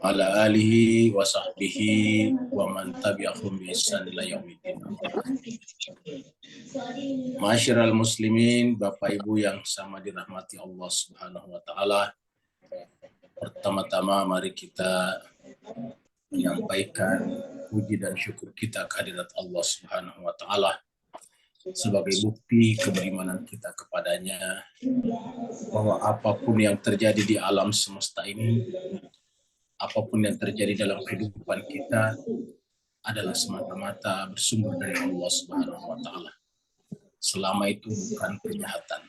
ala alihi wa sahbihi wa man tabi'ahum bi ihsan ila yaumiddin. Ma'asyiral muslimin, Bapak Ibu yang sama dirahmati Allah Subhanahu wa taala. Pertama-tama mari kita menyampaikan puji dan syukur kita kehadirat Allah Subhanahu wa taala sebagai bukti keberimanan kita kepadanya, bahwa apapun yang terjadi di alam semesta ini, apapun yang terjadi dalam kehidupan kita adalah semata-mata bersumber dari Allah Subhanahu wa taala. Selama itu bukan kejahatan.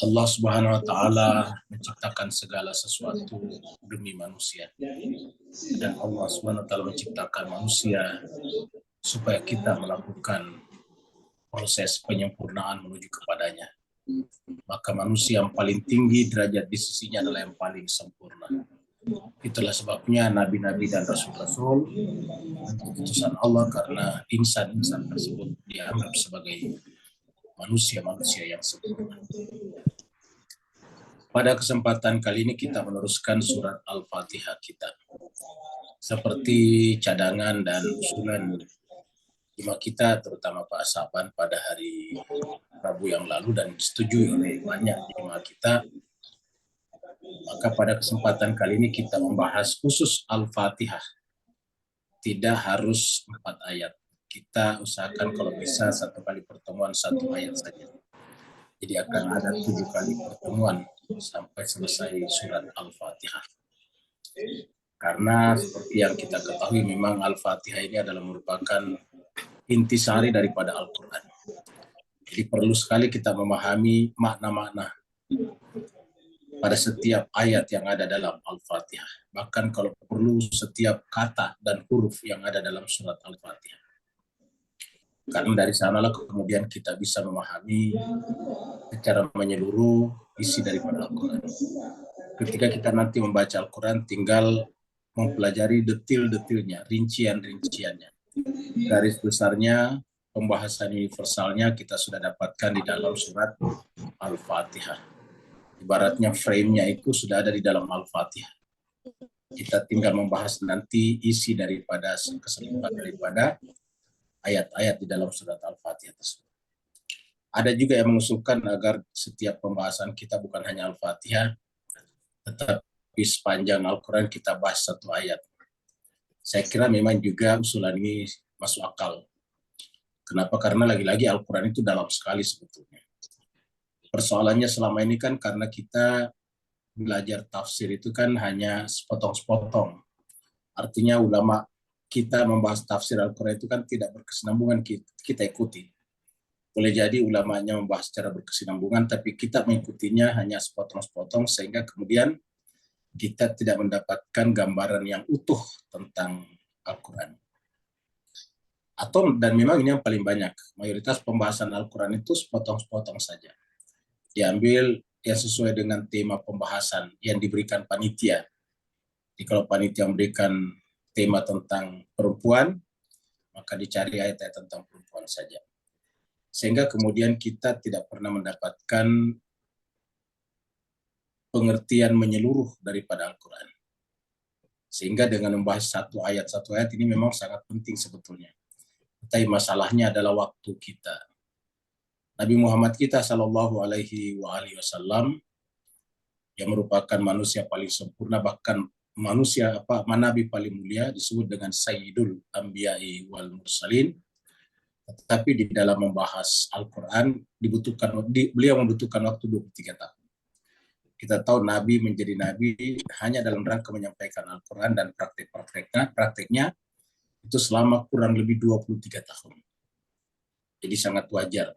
Allah Subhanahu wa taala menciptakan segala sesuatu demi manusia. Dan Allah Subhanahu wa taala menciptakan manusia supaya kita melakukan proses penyempurnaan menuju kepadanya. Maka manusia yang paling tinggi derajat di sisinya adalah yang paling sempurna. Itulah sebabnya nabi-nabi dan rasul-rasul utusan Allah, karena insan-insan tersebut dianggap sebagai manusia-manusia yang sempurna. Pada kesempatan kali ini kita meneruskan surat Al-Fatihah kita. Seperti cadangan dan usulan jemaah kita, terutama Pak Saban pada hari Rabu yang lalu dan disetujui oleh banyak jemaah kita, maka pada kesempatan kali ini kita membahas khusus Al-Fatihah. Tidak harus 4 ayat. Kita usahakan kalau bisa 1 kali pertemuan 1 ayat saja. Jadi akan ada 7 kali pertemuan sampai selesai surat Al-Fatihah. Karena seperti yang kita ketahui, memang Al-Fatihah ini adalah merupakan intisari daripada Al-Quran. Jadi perlu sekali kita memahami makna-makna pada setiap ayat yang ada dalam Al-Fatihah. Bahkan kalau perlu setiap kata dan huruf yang ada dalam surat Al-Fatihah. Karena dari sanalah kemudian kita bisa memahami secara menyeluruh isi daripada Al-Quran. Ketika kita nanti membaca Al-Quran, tinggal mempelajari detil-detilnya, rincian-rinciannya. Garis besarnya, pembahasan universalnya kita sudah dapatkan di dalam surat Al-Fatihah. Ibaratnya frame-nya itu sudah ada di dalam Al-Fatihah. Kita tinggal membahas nanti isi daripada keseluruhan daripada ayat-ayat di dalam surat Al-Fatihah tersebut. Ada juga yang mengusulkan agar setiap pembahasan kita bukan hanya Al-Fatihah, tetapi sepanjang Al-Quran kita bahas 1 ayat. Saya kira memang juga usulan ini masuk akal. Kenapa? Karena lagi-lagi Al-Quran itu dalam sekali sebetulnya. Persoalannya selama ini kan karena kita belajar tafsir itu kan hanya sepotong-sepotong. Artinya ulama kita membahas tafsir Al-Quran itu kan tidak berkesinambungan, kita ikuti. Boleh jadi ulamanya membahas secara berkesinambungan, tapi kita mengikutinya hanya sepotong-sepotong, sehingga kemudian kita tidak mendapatkan gambaran yang utuh tentang Al-Quran. Dan memang ini yang paling banyak. Mayoritas pembahasan Al-Quran itu sepotong-sepotong saja. Diambil yang sesuai dengan tema pembahasan yang diberikan panitia. Jadi kalau panitia memberikan tema tentang perempuan, maka dicari ayat-ayat tentang perempuan saja. Sehingga kemudian kita tidak pernah mendapatkan pengertian menyeluruh daripada Al-Quran. Sehingga dengan membahas satu ayat ini memang sangat penting sebetulnya. Tapi masalahnya adalah waktu kita. Nabi Muhammad kita Shallallahu Alaihi Wasallam yang merupakan manusia paling sempurna, bahkan nabi paling mulia, disebut dengan Sayyidul Anbiya'i wal Mursalin. Tetapi di dalam membahas Al-Quran beliau membutuhkan waktu 23 tahun. Kita tahu Nabi menjadi Nabi hanya dalam rangka menyampaikan Al-Quran dan prakteknya itu selama kurang lebih 23 tahun. Jadi sangat wajar.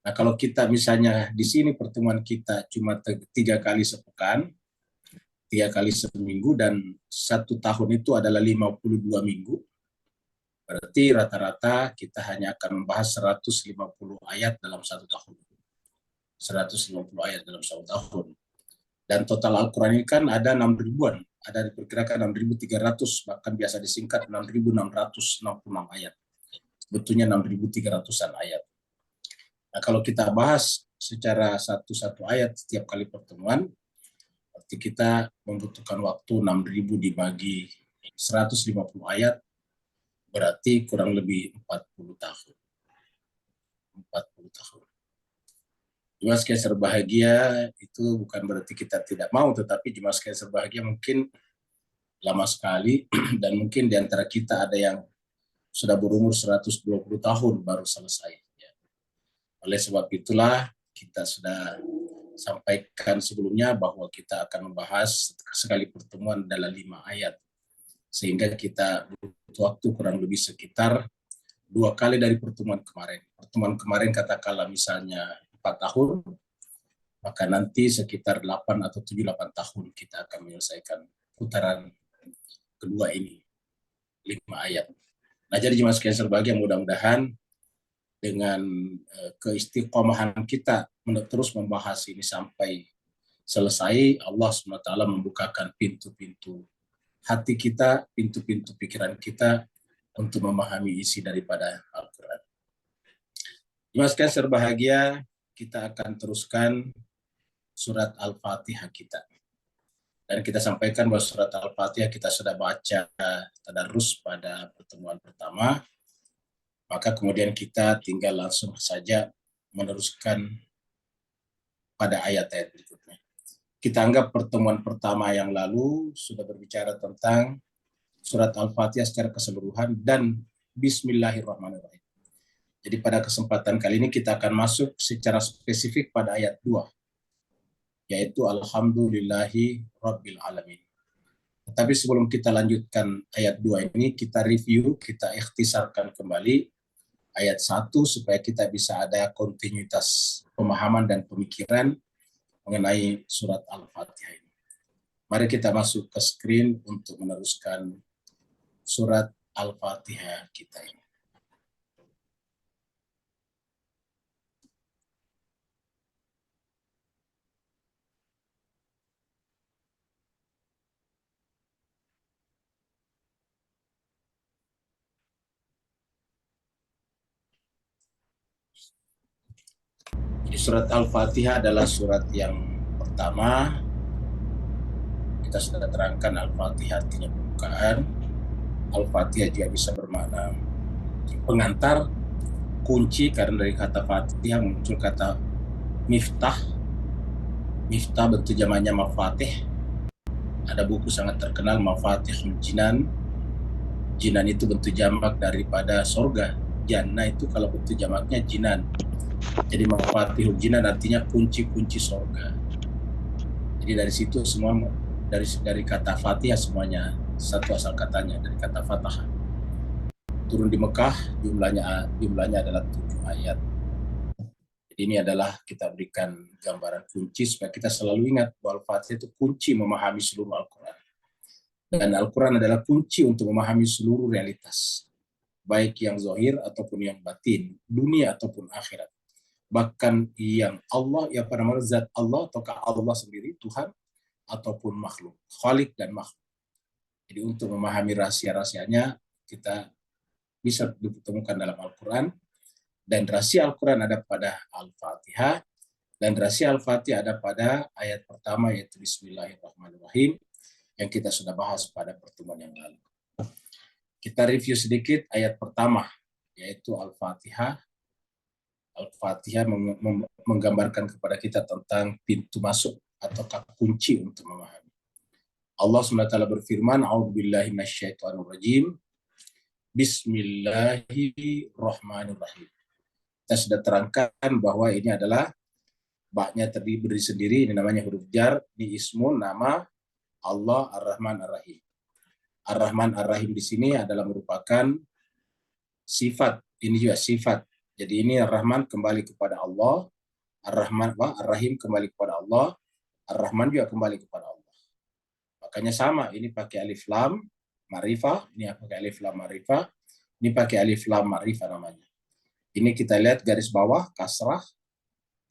Nah kalau kita misalnya di sini pertemuan kita cuma 3 kali sepekan, 3 kali seminggu, dan 1 tahun itu adalah 52 minggu, berarti rata-rata kita hanya akan membahas 150 ayat dalam 1 tahun. 150 ayat dalam 1 tahun. Dan total Al-Quran ini kan ada 6 ribuan, ada diperkirakan 6.300, bahkan biasa disingkat 6.666 ayat. Sebetulnya 6.300-an ayat. Nah kalau kita bahas secara satu-satu ayat setiap kali pertemuan, berarti berarti kita membutuhkan waktu 6.000 dibagi 150 ayat, berarti kurang lebih 40 tahun. 40 tahun. Jemaah sekalian berbahagia itu bukan berarti kita tidak mau, tetapi jemaah sekalian berbahagia mungkin lama sekali dan mungkin di antara kita ada yang sudah berumur 120 tahun baru selesai. Ya. Oleh sebab itulah kita sudah sampaikan sebelumnya bahwa kita akan membahas sekali pertemuan dalam 5 ayat. Sehingga kita butuh waktu kurang lebih sekitar 2 kali dari pertemuan kemarin. Pertemuan kemarin katakanlah misalnya 4 tahun, maka nanti sekitar 8 atau 7-8 tahun kita akan menyelesaikan putaran kedua ini, 5 ayat. Nah, jadi jemaah sekalian berbahagia, mudah-mudahan dengan keistiqomahan kita terus membahas ini sampai selesai, Allah SWT membukakan pintu-pintu hati kita, pintu-pintu pikiran kita untuk memahami isi daripada Al-Quran. Jemaah sekalian berbahagia, kita akan teruskan surat Al-Fatihah kita. Dan kita sampaikan bahwa surat Al-Fatihah kita sudah baca tadarus pada pertemuan pertama, maka kemudian kita tinggal langsung saja meneruskan pada ayat-ayat berikutnya. Kita anggap pertemuan pertama yang lalu sudah berbicara tentang surat Al-Fatihah secara keseluruhan dan Bismillahirrahmanirrahim. Jadi pada kesempatan kali ini kita akan masuk secara spesifik pada ayat 2, yaitu Alhamdulillahi Rabbil Alamin. Tetapi sebelum kita lanjutkan ayat 2 ini, kita review, kita ikhtisarkan kembali ayat 1 supaya kita bisa ada kontinuitas pemahaman dan pemikiran mengenai surat Al-Fatihah ini. Mari kita masuk ke screen untuk meneruskan surat Al-Fatihah kita ini. Jadi surat Al-Fatihah adalah surat yang pertama. Kita sudah terangkan Al-Fatihah artinya pembukaan. Al-Fatihah juga bisa bermakna pengantar, kunci, karena dari kata Fatihah muncul kata miftah. Miftah bentuk jamaknya mafatih. Ada buku sangat terkenal Mafatihul Jinan. Jinan itu bentuk jamak daripada sorga. Jannah itu kalau bentuk jamaknya jinan. Jadi Mafatihul Jinan artinya kunci-kunci sorga. Jadi dari situ semua dari kata Fatihah semuanya satu asal katanya dari kata Fatah. Turun di Mekah, jumlahnya adalah 7 ayat. Jadi ini adalah kita berikan gambaran kunci supaya kita selalu ingat bahwa Al-Fatihah itu kunci memahami seluruh Al-Quran. Dan Al-Quran adalah kunci untuk memahami seluruh realitas, baik yang zahir ataupun yang batin, dunia ataupun akhirat. Bahkan yang Allah, yang pada zat Allah ataukah Allah sendiri, Tuhan, ataupun makhluk, khalik dan makhluk. Jadi untuk memahami rahasia-rahasianya, kita bisa ditemukan dalam Al-Quran, dan rahasia Al-Quran ada pada Al-Fatihah, dan rahasia Al-Fatihah ada pada ayat pertama, yaitu Bismillahirrahmanirrahim, yang kita sudah bahas pada pertemuan yang lalu. Kita review sedikit ayat pertama, yaitu Al-Fatihah. Al-Fatihah menggambarkan kepada kita tentang pintu masuk atau kunci untuk memahami. Allah SWT berfirman, A'udzubillahi minasyaitonirrajim. Bismillahirrahmanirrahim. Kita sudah terangkan bahwa ini adalah baknya terdiri sendiri, ini namanya huruf jar, di ismun nama Allah Ar-Rahman Ar-Rahim. Ar-Rahman Ar-Rahim di sini adalah merupakan sifat, ini juga sifat. Jadi ini Ar-Rahman kembali kepada Allah, Ar-Rahman Ar-Rahim kembali kepada Allah, Ar-Rahman juga kembali kepada Allah. Makanya sama, ini pakai alif lam ma'rifah, ini pakai alif lam ma'rifah, ini pakai alif lam ma'rifah namanya. Ini kita lihat garis bawah kasrah,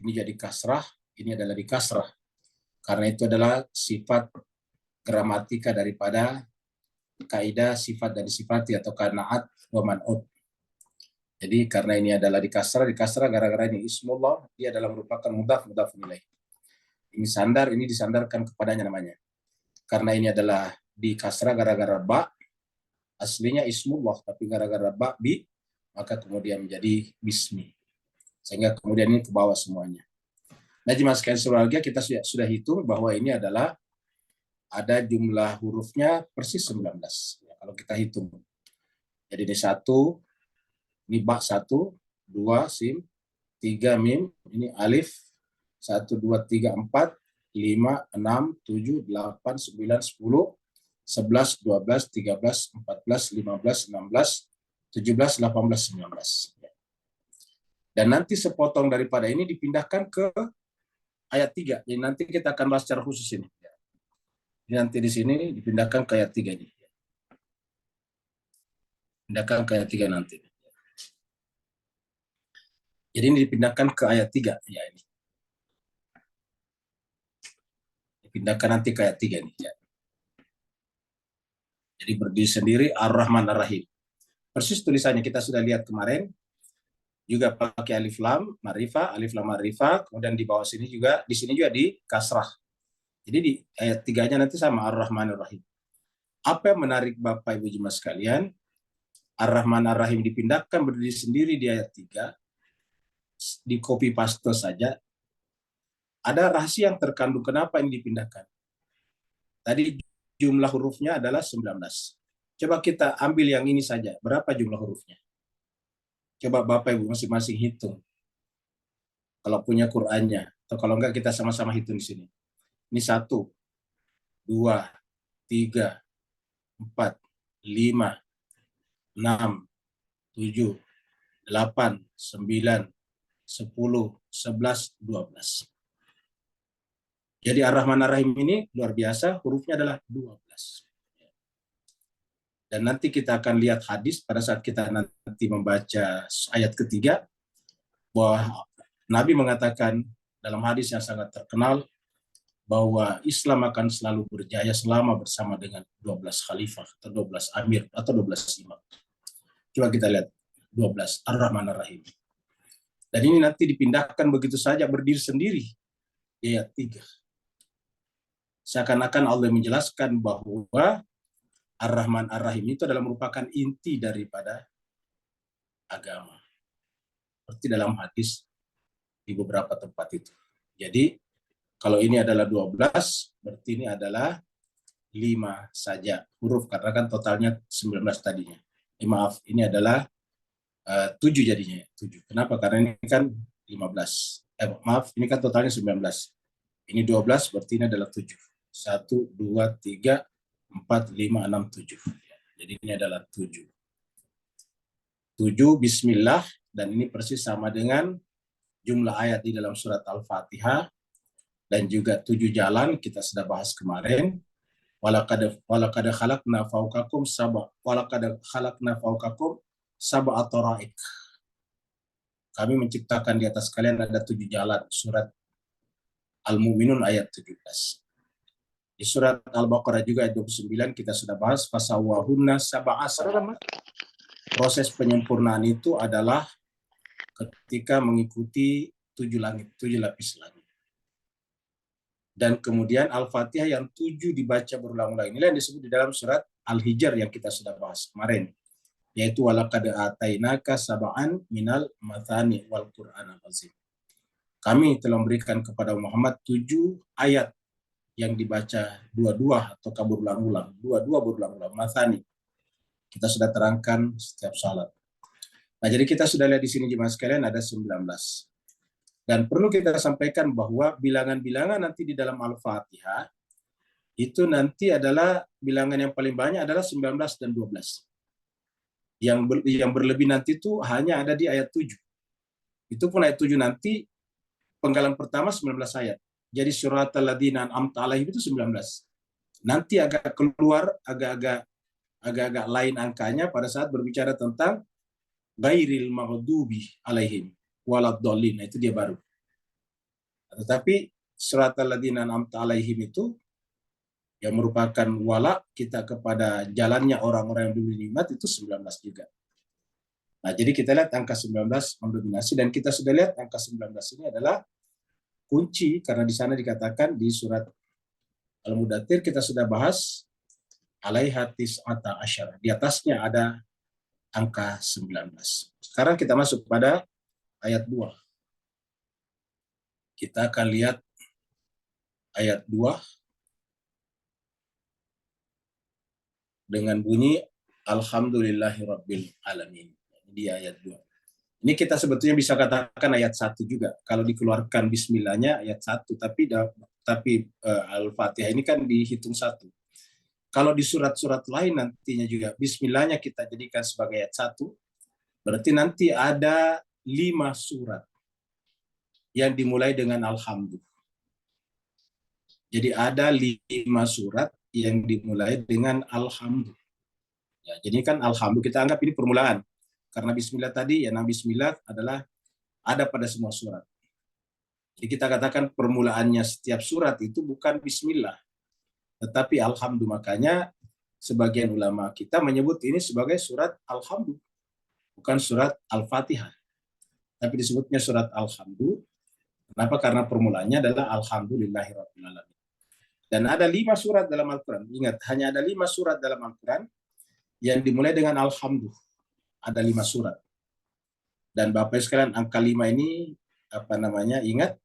ini jadi kasrah, ini adalah di kasrah. Karena itu adalah sifat gramatika daripada kaidah sifat dan sifati atau kanaat wa man'ut. Jadi karena ini adalah di kasrah gara-gara ini ismullah, dia adalah merupakan mudhaf ilaih. Ini sandar, ini disandarkan kepadanya namanya. Karena ini adalah di kasrah gara-gara ba, aslinya ismullah, tapi gara-gara ba bi, maka kemudian menjadi bismi. Sehingga kemudian ini ke bawah semuanya. Nah, jemaah sekalian sebahagia, kita sudah hitung bahwa ini adalah ada jumlah hurufnya persis 19. Ya, kalau kita hitung. Jadi ini 1, ini ba 1, 2 sim, 3 mim, ini alif, 1, 2, 3, 4, 5, 6, 7, 8, 9, 10, 11, 12, 13, 14, 15, 16, 17, 18, 19. Dan nanti sepotong daripada ini dipindahkan ke ayat 3. Jadi nanti kita akan bahas secara khusus ini. Ini nanti di sini dipindahkan ke ayat 3 ini. Pindahkan ke ayat 3 nanti. Jadi ini dipindahkan ke ayat 3. Ya, ini. Dipindahkan nanti ke ayat 3 ini. Ya. Jadi berdiri sendiri Ar-Rahman Ar-Rahim. Persis tulisannya kita sudah lihat kemarin. Juga pakai alif lam ma'rifah, kemudian di bawah sini juga, di sini juga di kasrah. Jadi di ayat 3-nya nanti sama Ar-Rahman Ar-Rahim. Apa yang menarik Bapak Ibu jemaah sekalian? Ar-Rahman Ar-Rahim dipindahkan berdiri sendiri di ayat 3, di copy paste saja. Ada rahasia yang terkandung kenapa ini dipindahkan. Tadi jumlah hurufnya adalah 19. Coba kita ambil yang ini saja. Berapa jumlah hurufnya? Coba Bapak Ibu masing-masing hitung. Kalau punya Qur'annya. Atau kalau enggak kita sama-sama hitung di sini. Ini 1, 2, 3, 4, 5, 6, 7, 8, 9, 10, 11, 12. Jadi Ar-Rahman Ar-Rahim ini luar biasa, hurufnya adalah 12. Dan nanti kita akan lihat hadis pada saat kita nanti membaca ayat ketiga, bahwa Nabi mengatakan dalam hadis yang sangat terkenal, bahwa Islam akan selalu berjaya selama bersama dengan 12 khalifah, atau 12 amir, atau 12 imam. Coba kita lihat, 12, Ar-Rahman Ar-Rahim. Dan ini nanti dipindahkan begitu saja, berdiri sendiri, di ayat 3. Seakan-akan Allah menjelaskan bahwa Ar-Rahman Ar-Rahim itu adalah merupakan inti daripada agama. Seperti dalam hadis di beberapa tempat itu. Jadi, kalau ini adalah 12, berarti ini adalah 5 saja huruf, karena kan totalnya 19 tadinya. Maaf, ini adalah 7 jadinya. 7. Kenapa? Karena ini kan 15. Maaf, ini kan totalnya 19. Ini 12, berarti ini adalah 7. 1, 2, 3, 4, 5, 6, 7. Jadi ini adalah 7. 7 Bismillah, dan ini persis sama dengan jumlah ayat di dalam surat Al-Fatihah, dan juga 7 jalan kita sudah bahas kemarin. Walaqad khalaqna fawqakum sab'a tara'iq. Kami menciptakan di atas kalian ada 7 jalan. Surat Al-Mu'minun ayat 17. Di surat Al-Baqarah juga ayat 29 kita sudah bahas fasawwahunna sab'a sab'a. Proses penyempurnaan itu adalah ketika mengikuti 7 langit, 7 lapis langit. Dan kemudian Al-Fatihah yang 7 dibaca berulang-ulang. Inilah yang disebut di dalam surat Al-Hijr yang kita sudah bahas kemarin. Yaitu walaqad atainaka sab'an minal mathani wal Qur'anal azim. Kami telah memberikan kepada Muhammad 7 ayat yang dibaca dua-dua atau berulang-ulang. Dua-dua berulang-ulang. Mathani. Kita sudah terangkan setiap salat. Nah, jadi kita sudah lihat di sini jemaah sekalian ada 19. Dan perlu kita sampaikan bahwa bilangan-bilangan nanti di dalam Al-Fatihah itu nanti adalah bilangan yang paling banyak adalah 19 dan 12. Yang berlebih nanti itu hanya ada di ayat 7. Itu pun ayat 7 nanti penggalan pertama 19 ayat. Jadi suratal ladzina an'amta 'alaihim itu 19. Nanti agak keluar agak-agak lain angkanya pada saat berbicara tentang ghairil maghdubi 'alaihim waladdallin. Nah, itu dia baru. Tetapi suratal ladzina an'amta 'alaihim itu yang merupakan wala kita kepada jalannya orang-orang yang diberi nikmat itu 19 juga. Nah, jadi kita lihat angka 19 mendominasi, dan kita sudah lihat angka 19 ini adalah kunci karena di sana dikatakan di surat Al-Mudaththir kita sudah bahas alaiha tis'ata asyara. Di atasnya ada angka 19. Sekarang kita masuk pada ayat 2. Kita akan lihat ayat 2 dengan bunyi Alhamdulillahirabbil alamin. Di ayat 2. Ini kita sebetulnya bisa katakan ayat 1 juga. Kalau dikeluarkan bismillahnya ayat 1, tapi Al-Fatihah ini kan dihitung 1. Kalau di surat-surat lain nantinya juga bismillahnya kita jadikan sebagai ayat 1, berarti nanti ada 5 surat yang dimulai dengan alhamdulillah. Jadi ada 5 surat yang dimulai dengan alhamdulillah. Ya, jadi kan alhamdulillah kita anggap ini permulaan. Karena bismillah tadi, ya nama bismillah adalah ada pada semua surat. Jadi kita katakan permulaannya setiap surat itu bukan bismillah, tetapi alhamdulillah. Makanya sebagian ulama kita menyebut ini sebagai surat alhamdulillah, bukan surat al-fatihah. Tapi disebutnya surat alhamdulillah. Kenapa? Karena permulaannya adalah alhamdulillahirabbil alamin. Dan ada 5 surat dalam Al-Quran. Ingat, hanya ada 5 surat dalam Al-Quran yang dimulai dengan alhamdulillah. Ada 5 surat. Dan Bapak sekalian, angka 5 ini ingat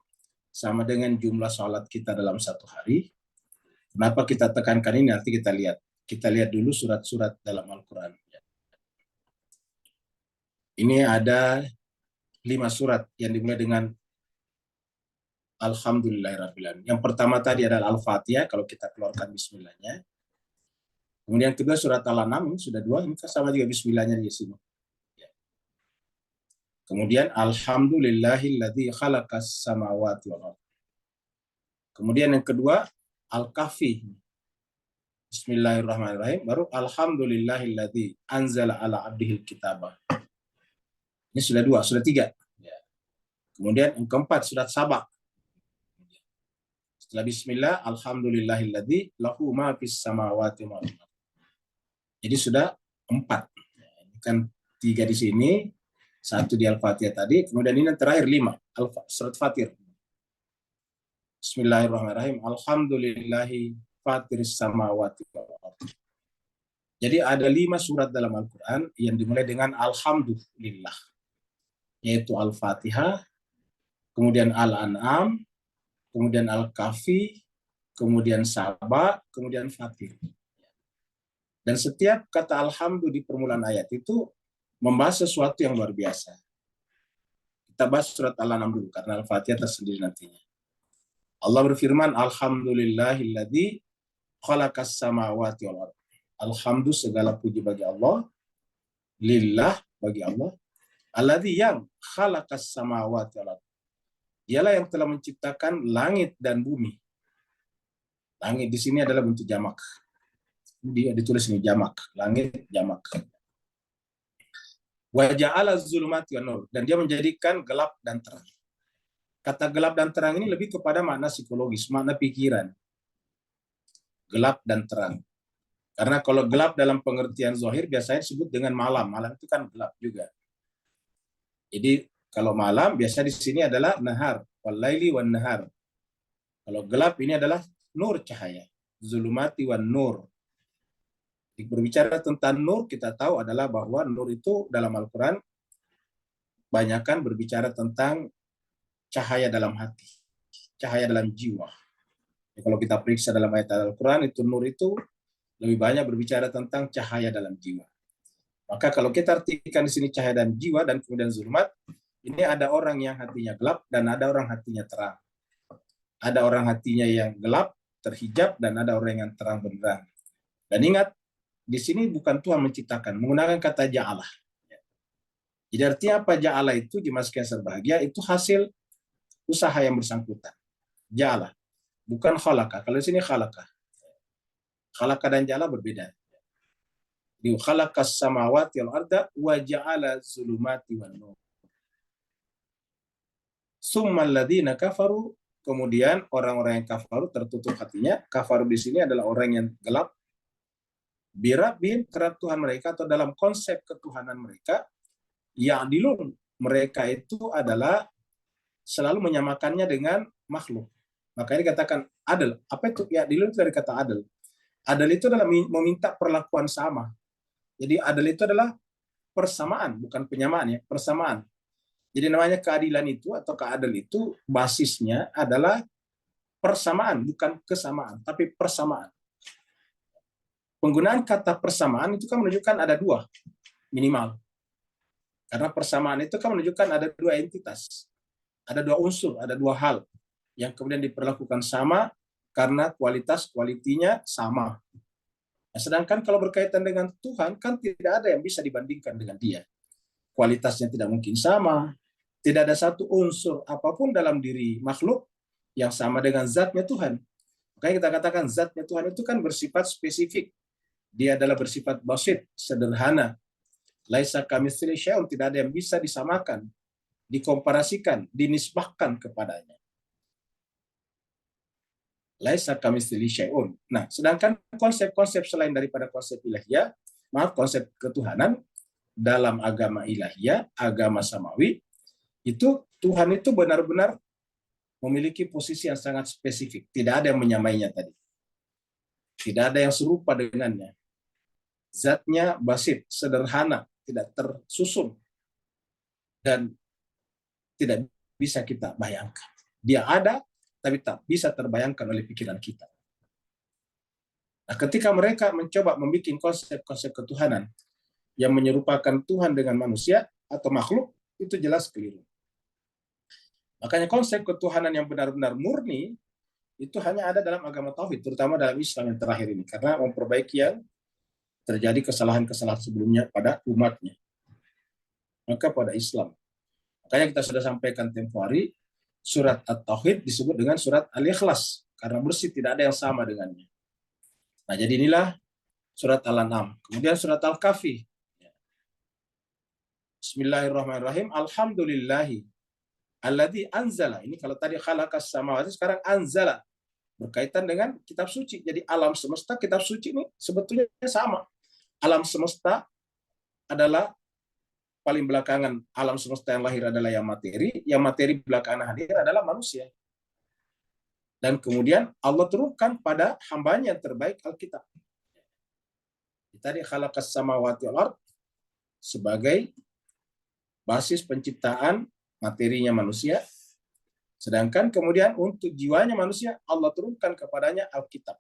sama dengan jumlah salat kita dalam satu hari. Kenapa kita tekankan ini? Nanti kita lihat. Kita lihat dulu surat-surat dalam Al-Quran. Ini ada 5 surat yang dimulai dengan Alhamdulillahirrahmanirrahim. Yang pertama tadi adalah Al-Fatihah, kalau kita keluarkan bismillahnya. Kemudian kedua surat Al-An'am, sudah 2, ini sama juga bismillahnya di sini. Kemudian Alhamdulillahilladzi khalaqas samawati wal ardh. Kemudian yang kedua Al-Kahfi. Bismillahirrahmanirrahim. Baru Alhamdulillahilladzi anzala ala abdihil kitabah. Ini sudah 2, sudah 3. Kemudian yang keempat surat Saba. Setelah bismillah, alhamdulillahilladzi lahu ma fis samawati wal ardh. Jadi sudah 4. Ini kan 3 di sini, 1 di Al-Fatihah tadi, kemudian ini yang terakhir 5, surat Fatir. Bismillahirrahmanirrahim. Alhamdulillahi fatiris samawati wal ardh. Jadi ada 5 surat dalam Al-Quran yang dimulai dengan alhamdulillah, yaitu Al-Fatihah, kemudian Al-An'am, kemudian Al-Kahfi, kemudian Saba, kemudian Fatir. Dan setiap kata alhamdulillah di permulaan ayat itu membahas sesuatu yang luar biasa. Kita bahas surat Al-An'am dulu, karena Al-Fatihah tersendiri nantinya. Allah berfirman, Alhamdulillahilladzi khalaqas samawati wal ardh. Alhamdulillah, segala puji bagi Allah. Lillah, bagi Allah. Alladzi yang khalaqas samawati wal ardh. Dialah yang telah menciptakan langit dan bumi. Langit di sini adalah bentuk jamak. Dia ditulis ini jamak, langit jamak. Wa ja'ala zulumati wan nur, dan dia menjadikan gelap dan terang. Kata gelap dan terang ini lebih kepada makna psikologis, makna pikiran. Gelap dan terang. Karena kalau gelap dalam pengertian zahir biasanya disebut dengan malam. Malam itu kan gelap juga. Jadi kalau malam biasa di sini adalah nahar, wal laili wan nahar. Kalau gelap ini adalah nur, cahaya. Zulumati wan nur. Berbicara tentang nur, kita tahu adalah bahwa nur itu dalam Al-Quran banyakkan berbicara tentang cahaya dalam hati, cahaya dalam jiwa. Kalau kita periksa dalam ayat Al-Quran, itu nur itu lebih banyak berbicara tentang cahaya dalam jiwa. Maka kalau kita artikan di sini cahaya dalam jiwa dan kemudian zulmat, ini ada orang yang hatinya gelap dan ada orang hatinya terang. Ada orang hatinya yang gelap, terhijab, dan ada orang yang terang benderang. Dan ingat, di sini bukan Tuhan menciptakan, menggunakan kata ja'alah. Jadi artinya apa ja'alah itu di Mas Kaisar Bahagia, itu hasil usaha yang bersangkutan. Ja'alah, bukan khalaqah. Kalau di sini khalaqah. Khalaqah dan ja'alah berbeda. Di khalaqas samawati wal arda wa ja'ala zulumati wan nur. Summal ladzina kafaru, kemudian orang-orang yang kafaru tertutup hatinya. Kafaru di sini adalah orang yang gelap. Birabbihim, terhadap Tuhan mereka, atau dalam konsep ketuhanan mereka, yang dilun, mereka itu adalah selalu menyamakannya dengan makhluk. Maka ini katakan adil. Apa itu? Ya, dulu itu dari kata adil. Adil itu adalah meminta perlakuan sama. Jadi adil itu adalah persamaan, bukan penyamaan ya, persamaan. Jadi namanya keadilan itu atau keadil itu basisnya adalah persamaan, bukan kesamaan, tapi persamaan. Penggunaan kata persamaan itu kan menunjukkan ada dua minimal. Karena persamaan itu kan menunjukkan ada dua entitas, ada dua unsur, ada dua hal yang kemudian diperlakukan sama karena kualitinya sama. Nah, sedangkan kalau berkaitan dengan Tuhan kan tidak ada yang bisa dibandingkan dengan Dia. Kualitasnya tidak mungkin sama. Tidak ada satu unsur apapun dalam diri makhluk yang sama dengan zatnya Tuhan. Makanya kita katakan zatnya Tuhan itu kan bersifat spesifik. Dia adalah bersifat basit, sederhana. Laisa kamitslihi syai'un, tidak ada yang bisa disamakan, dikomparasikan, dinisbahkan kepadanya. Laisa kamitslihi syai'un. Nah, sedangkan konsep-konsep selain daripada konsep ilahiyah, konsep ketuhanan dalam agama ilahiyah, agama samawi, itu Tuhan itu benar-benar memiliki posisi yang sangat spesifik. Tidak ada yang menyamainya tadi. Tidak ada yang serupa dengannya. Zatnya basit, sederhana, tidak tersusun, dan tidak bisa kita bayangkan. Dia ada, tapi tak bisa terbayangkan oleh pikiran kita. Nah, ketika mereka mencoba membuat konsep-konsep ketuhanan yang menyerupakan Tuhan dengan manusia atau makhluk, itu jelas keliru. Makanya konsep ketuhanan yang benar-benar murni itu hanya ada dalam agama tauhid, terutama dalam Islam yang terakhir ini, karena memperbaiki yang terjadi kesalahan-kesalahan sebelumnya pada umatnya. Maka pada Islam. Makanya kita sudah sampaikan tempo hari, surat At-Tauhid disebut dengan surat Al-Ikhlas, karena bersih, tidak ada yang sama dengannya. Nah, jadi inilah surat Al-An'am. Kemudian surat Al-Kahfi. Bismillahirrahmanirrahim. Alhamdulillahi alladzi anzala. Ini kalau tadi khalaqas samawati, sekarang anzala. Berkaitan dengan kitab suci. Jadi alam semesta, kitab suci ini sebetulnya sama. Alam semesta adalah paling belakangan, alam semesta yang lahir adalah yang materi belakangan hadir adalah manusia. Dan kemudian Allah turunkan pada hambanya yang terbaik Alkitab. Tadi khalaqas samawati wal ard sebagai basis penciptaan materinya manusia. Sedangkan kemudian untuk jiwanya manusia, Allah turunkan kepadanya Alkitab.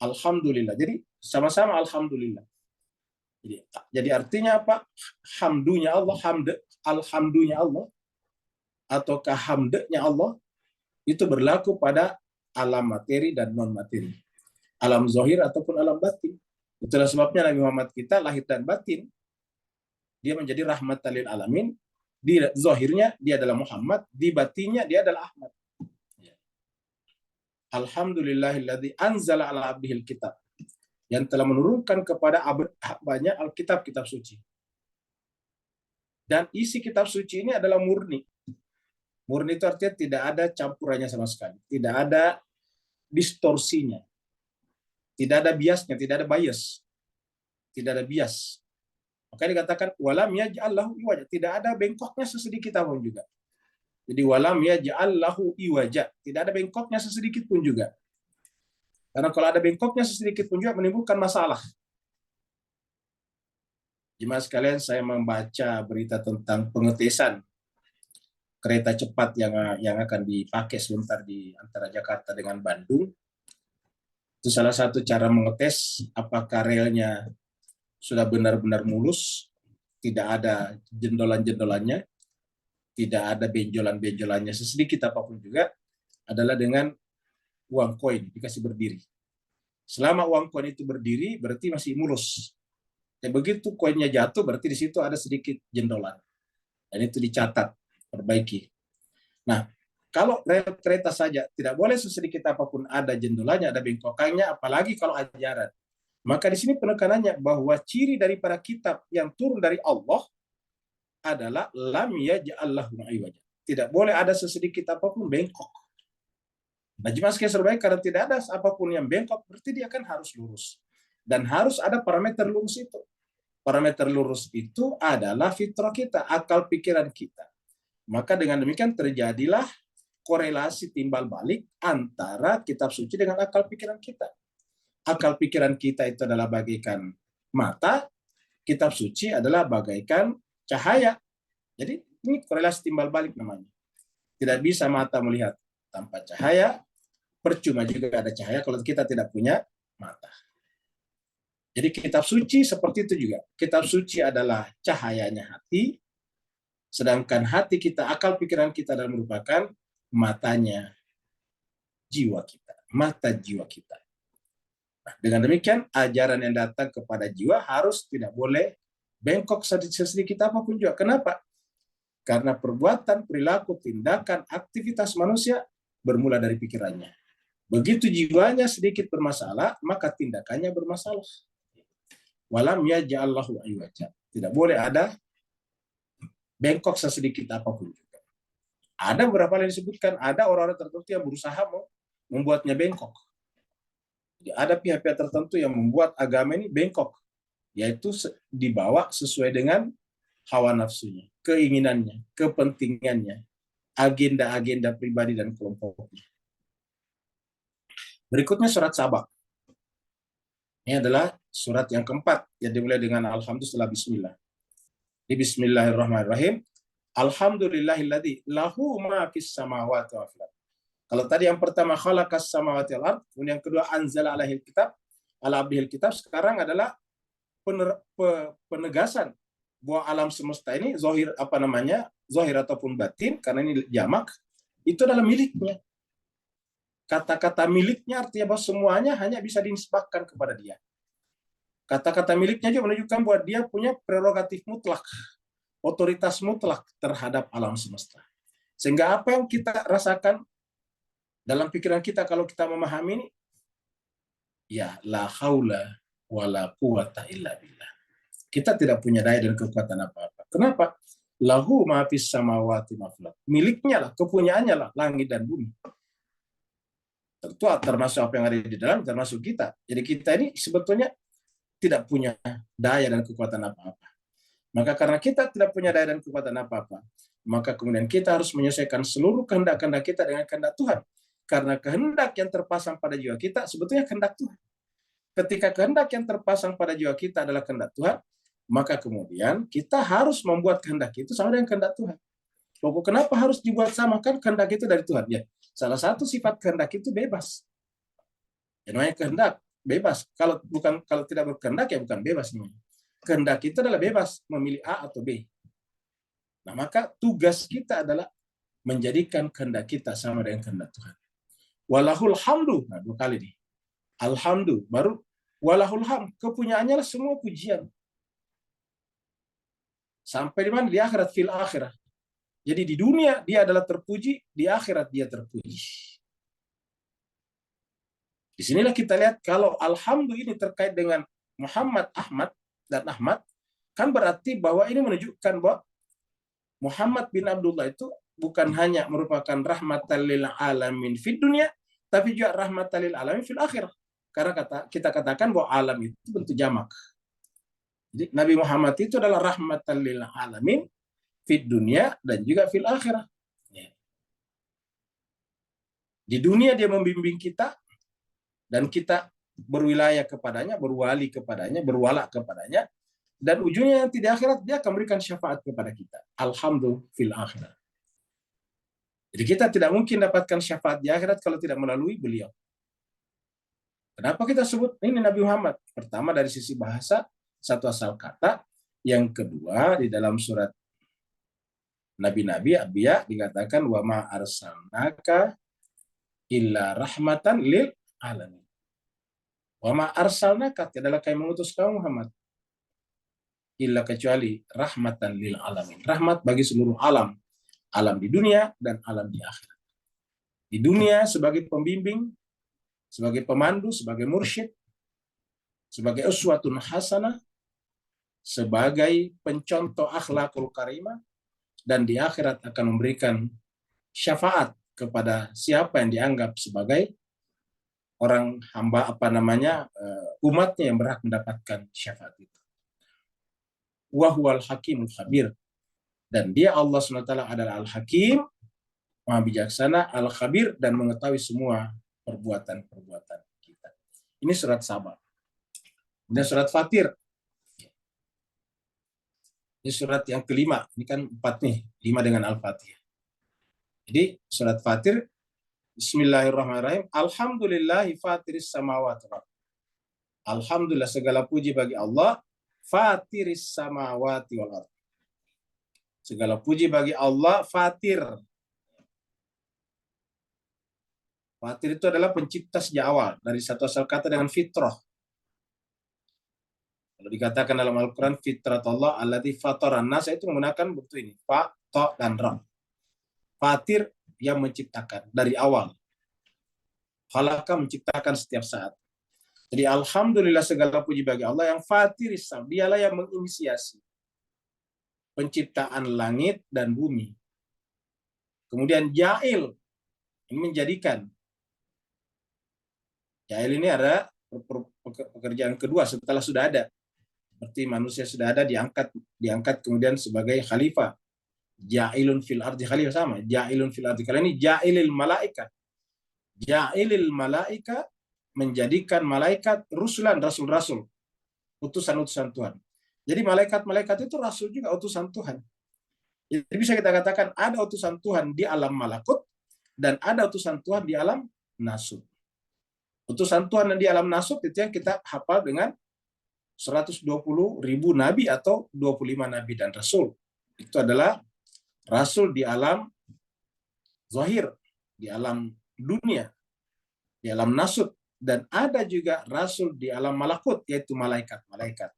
Alhamdulillah. Jadi sama-sama Alhamdulillah. Jadi artinya apa? Hamdunya Allah, alhamdunya Allah, ataukah hamdnya Allah, itu berlaku pada alam materi dan non-materi. Alam zahir ataupun alam batin. Itulah sebabnya Nabi Muhammad kita lahir dan batin, dia menjadi rahmatan lil alamin. Di zahirnya dia adalah Muhammad, di batinnya dia adalah Ahmad. Alhamdulillahilladzi anzala ala abdihil kitab, yang telah menurunkan kepada banyak Alkitab, kitab suci. Dan isi kitab suci ini adalah murni. Murni itu artinya tidak ada campurannya sama sekali. Tidak ada distorsinya. Tidak ada biasnya, tidak ada bias. Tidak ada bias. Maka dikatakan walam yaj'al lahu iwaja, tidak ada bengkoknya sesedikit pun juga. Jadi walam yaj'al lahu iwaja, tidak ada bengkoknya sesedikit pun juga. Karena kalau ada bengkoknya sesedikit pun juga menimbulkan masalah. Jemaah sekalian, saya membaca berita tentang pengetesan kereta cepat yang akan dipakai sebentar di antara Jakarta dengan Bandung. Itu salah satu cara mengetes apakah relnya sudah benar-benar mulus, tidak ada jendolan-jendolannya, tidak ada benjolan-benjolannya sesedikit apapun juga, adalah dengan uang koin dikasih berdiri. Selama uang koin itu berdiri, berarti masih mulus. Dan begitu koinnya jatuh, berarti di situ ada sedikit jendolan. Dan itu dicatat, perbaiki. Nah, kalau rel kereta saja tidak boleh sesedikit apapun ada jendolannya, ada bengkokannya, apalagi kalau ajaran. Maka di sini penekanannya bahwa ciri daripada kitab yang turun dari Allah adalah lam yaj'al lahu iwaja. Tidak boleh ada sesedikit apapun bengkok. Nah, jemaah sekalian terbaik, karena tidak ada apapun yang bengkok, berarti dia kan harus lurus. Dan harus ada parameter lurus itu. Parameter lurus itu adalah fitrah kita, akal pikiran kita. Maka dengan demikian terjadilah korelasi timbal balik antara kitab suci dengan akal pikiran kita. Akal pikiran kita itu adalah bagaikan mata, kitab suci adalah bagaikan cahaya. Jadi ini korelasi timbal balik namanya. Tidak bisa mata melihat tanpa cahaya, percuma juga ada cahaya kalau kita tidak punya mata. Jadi kitab suci seperti itu juga. Kitab suci adalah cahayanya hati, sedangkan hati kita, akal pikiran kita adalah merupakan matanya jiwa kita, mata jiwa kita. Nah, dengan demikian, ajaran yang datang kepada jiwa harus tidak boleh bengkok sedikit apapun juga. Kenapa? Karena perbuatan, perilaku, tindakan, aktivitas manusia bermula dari pikirannya. Begitu jiwanya sedikit bermasalah, maka tindakannya bermasalah. Walam yaj'allahu aywaja. Tidak boleh ada bengkok sesedikit apapun juga. Ada beberapa yang disebutkan, ada orang-orang tertentu yang berusaha membuatnya bengkok. Jadi ada pihak-pihak tertentu yang membuat agama ini bengkok, yaitu dibawa sesuai dengan hawa nafsunya, keinginannya, kepentingannya, agenda-agenda pribadi dan kelompoknya. Berikutnya surat Sabah. Ini adalah surat yang keempat yang dimulai dengan alhamdulillah bismillah. Di bismillahirrahmanirrahim. Alhamdulillahilladzi lahu ma fis samawati wa fil ardh. Kalau tadi yang pertama khalaqas samawati wal ardh, kemudian yang kedua anzala alaihil kitab, ala abdihil kitab, sekarang adalah penegasan bahwa alam semesta ini zahir zahir ataupun batin, karena ini jamak, itu adalah miliknya. Kata-kata miliknya artinya bahwa semuanya hanya bisa dinisbahkan kepada dia. Kata-kata miliknya juga menunjukkan bahwa dia punya prerogatif mutlak, otoritas mutlak terhadap alam semesta. Sehingga apa yang kita rasakan dalam pikiran kita kalau kita memahami ini, ya la haula wala quwata illa billah. Kita tidak punya daya dan kekuatan apa-apa. Kenapa? Lahu ma fis samawati ma fil ardh. Miliknya lah, kepunyaannya lah langit dan bumi. Tentu termasuk apa yang ada di dalam, termasuk kita. Jadi kita ini sebetulnya tidak punya daya dan kekuatan apa-apa. Maka karena kita tidak punya daya dan kekuatan apa-apa, maka kemudian kita harus menyelesaikan seluruh kehendak-kehendak kita dengan kehendak Tuhan. Karena kehendak yang terpasang pada jiwa kita sebetulnya kehendak Tuhan. Ketika kehendak yang terpasang pada jiwa kita adalah kehendak Tuhan, maka kemudian kita harus membuat kehendak itu sama dengan kehendak Tuhan. Loh, kenapa harus dibuat sama? Kan kehendak itu dari Tuhan. Ya, salah satu sifat kehendak itu bebas. Ya, namanya kehendak bebas. Kalau tidak berkehendak ya bukan bebas namanya. Kehendak itu adalah bebas memilih A atau B. Nah, maka tugas kita adalah menjadikan kehendak kita sama dengan kehendak Tuhan. Walahul hamdu. Nah, 2 kali nih. Alhamdu, baru walahul ham, kepunyaannya lah semua pujian. Sampai di mana? Di akhirat, fil akhirah. Jadi di dunia dia adalah terpuji, di akhirat dia terpuji. Disinilah kita lihat kalau alhamdu ini terkait dengan Muhammad, Ahmad, dan Ahmad, kan berarti bahwa ini menunjukkan bahwa Muhammad bin Abdullah itu bukan hanya merupakan rahmatan lil alamin fid dunia, tapi juga rahmatan lil alamin fil akhirah. Karena kita katakan bahwa alam itu bentuk jamak. Jadi Nabi Muhammad itu adalah rahmatan lil alamin fid dunia dan juga fil akhirah. Di dunia dia membimbing kita dan kita berwilayah kepadanya, berwali kepadanya, berwala kepadanya, dan ujungnya nanti di akhirat dia akan memberikan syafaat kepada kita. Alhamdulillah fil akhirah. Jadi kita tidak mungkin dapatkan syafaat di akhirat kalau tidak melalui beliau. Kenapa kita sebut ini Nabi Muhammad? Pertama dari sisi bahasa, satu asal kata. Yang kedua di dalam surat Nabi-Nabi, Abiyah dikatakan wa ma arsalnaka illa rahmatan lil alamin. Wa ma arsalnaka, tidaklah kami mengutus kamu Muhammad illa kecuali rahmatan lil alamin. Rahmat bagi seluruh alam. Alam di dunia dan alam di akhirat. Di dunia sebagai pembimbing, sebagai pemandu, sebagai mursyid, sebagai uswatun hasanah, sebagai pencontoh akhlakul karimah, dan di akhirat akan memberikan syafaat kepada siapa yang dianggap sebagai orang hamba umatnya yang berhak mendapatkan syafaat itu. Wa huwal hakimul khabir, dan dia Allah SWT adalah al-hakim Maha bijaksana, Al-Khabir, dan mengetahui semua perbuatan-perbuatan kita. Ini surat Saba. Kemudian surat Fatir. Ini surat yang kelima. Ini kan 4 nih, 5 dengan Al-Fatihah. Jadi surat Fatir, Bismillahirrahmanirrahim. Alhamdulillahi fatiris samawati wal ardh. Alhamdulillah, segala puji bagi Allah, fatiris samawati wal ardh. Segala puji bagi Allah, fatir. Fatir itu adalah pencipta sejak awal, dari satu asal kata dengan fitrah. Kalau dikatakan dalam Al-Quran, fitrat Allah allati fataran nas, itu menggunakan bentuk ini, fa, to, dan ra. Fatir yang menciptakan dari awal. Khalaqa, menciptakan setiap saat. Jadi alhamdulillah, segala puji bagi Allah yang fatiris sam, dialah yang menginisiasi penciptaan langit dan bumi. Kemudian Ja'il, ini menjadikan. Ja'il ini ada pekerjaan kedua setelah sudah ada. Seperti manusia sudah ada, diangkat kemudian sebagai khalifah. Ja'ilun fil ardi khalifah, sama. Ja'ilun fil ardi. Kali ini ja'ilil malaika. Ja'ilil malaika, menjadikan malaikat rusulan, rasul-rasul. Utusan-utusan Tuhan. Jadi malaikat-malaikat itu rasul juga, utusan Tuhan. Jadi bisa kita katakan ada utusan Tuhan di alam malakut dan ada utusan Tuhan di alam nasut. Utusan Tuhan di alam nasut itu yang kita hafal dengan 120.000 nabi atau 25 nabi dan rasul. Itu adalah rasul di alam zahir, di alam dunia, di alam nasut. Dan ada juga rasul di alam malakut, yaitu malaikat-malaikat.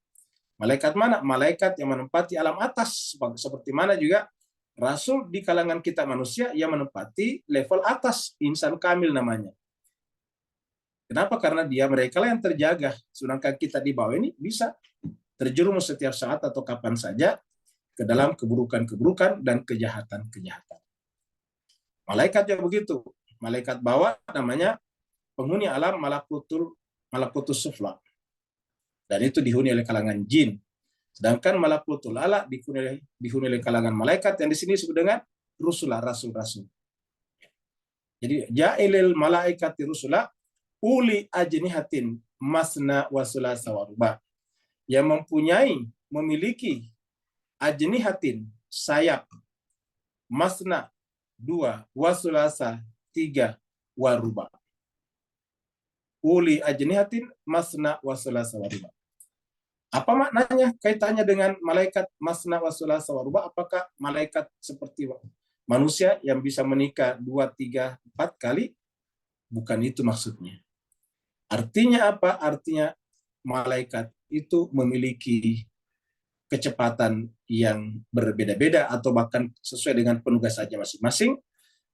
Malaikat mana? Malaikat yang menempati alam atas. Seperti mana juga rasul di kalangan kita manusia yang menempati level atas, insan kamil namanya. Kenapa? Karena mereka lah yang terjaga. Sedangkan kita di bawah ini bisa terjerumus setiap saat atau kapan saja ke dalam keburukan-keburukan dan kejahatan-kejahatan. Malaikat juga begitu. Malaikat bawah namanya penghuni alam malakutus sufla. Dan itu dihuni oleh kalangan jin. Sedangkan malakutul ala dihuni oleh kalangan malaikat yang di sini disebut dengan rusulah, rasul-rasul. Jadi ja'ilil malaikati rusula uli ajnihatin masna wa sulasa wa ruba. Yang memiliki ajnihatin, sayap, masna 2, wa sulasa 3, wa ruba. Uli ajnihatin masna wa sulasa wa ruba. Apa maknanya kaitannya dengan malaikat masna wa sulasa wa ruba? Apakah malaikat seperti manusia yang bisa menikah 2, 3, 4 kali? Bukan itu maksudnya. Artinya apa? Artinya malaikat itu memiliki kecepatan yang berbeda-beda atau bahkan sesuai dengan penugasannya masing-masing.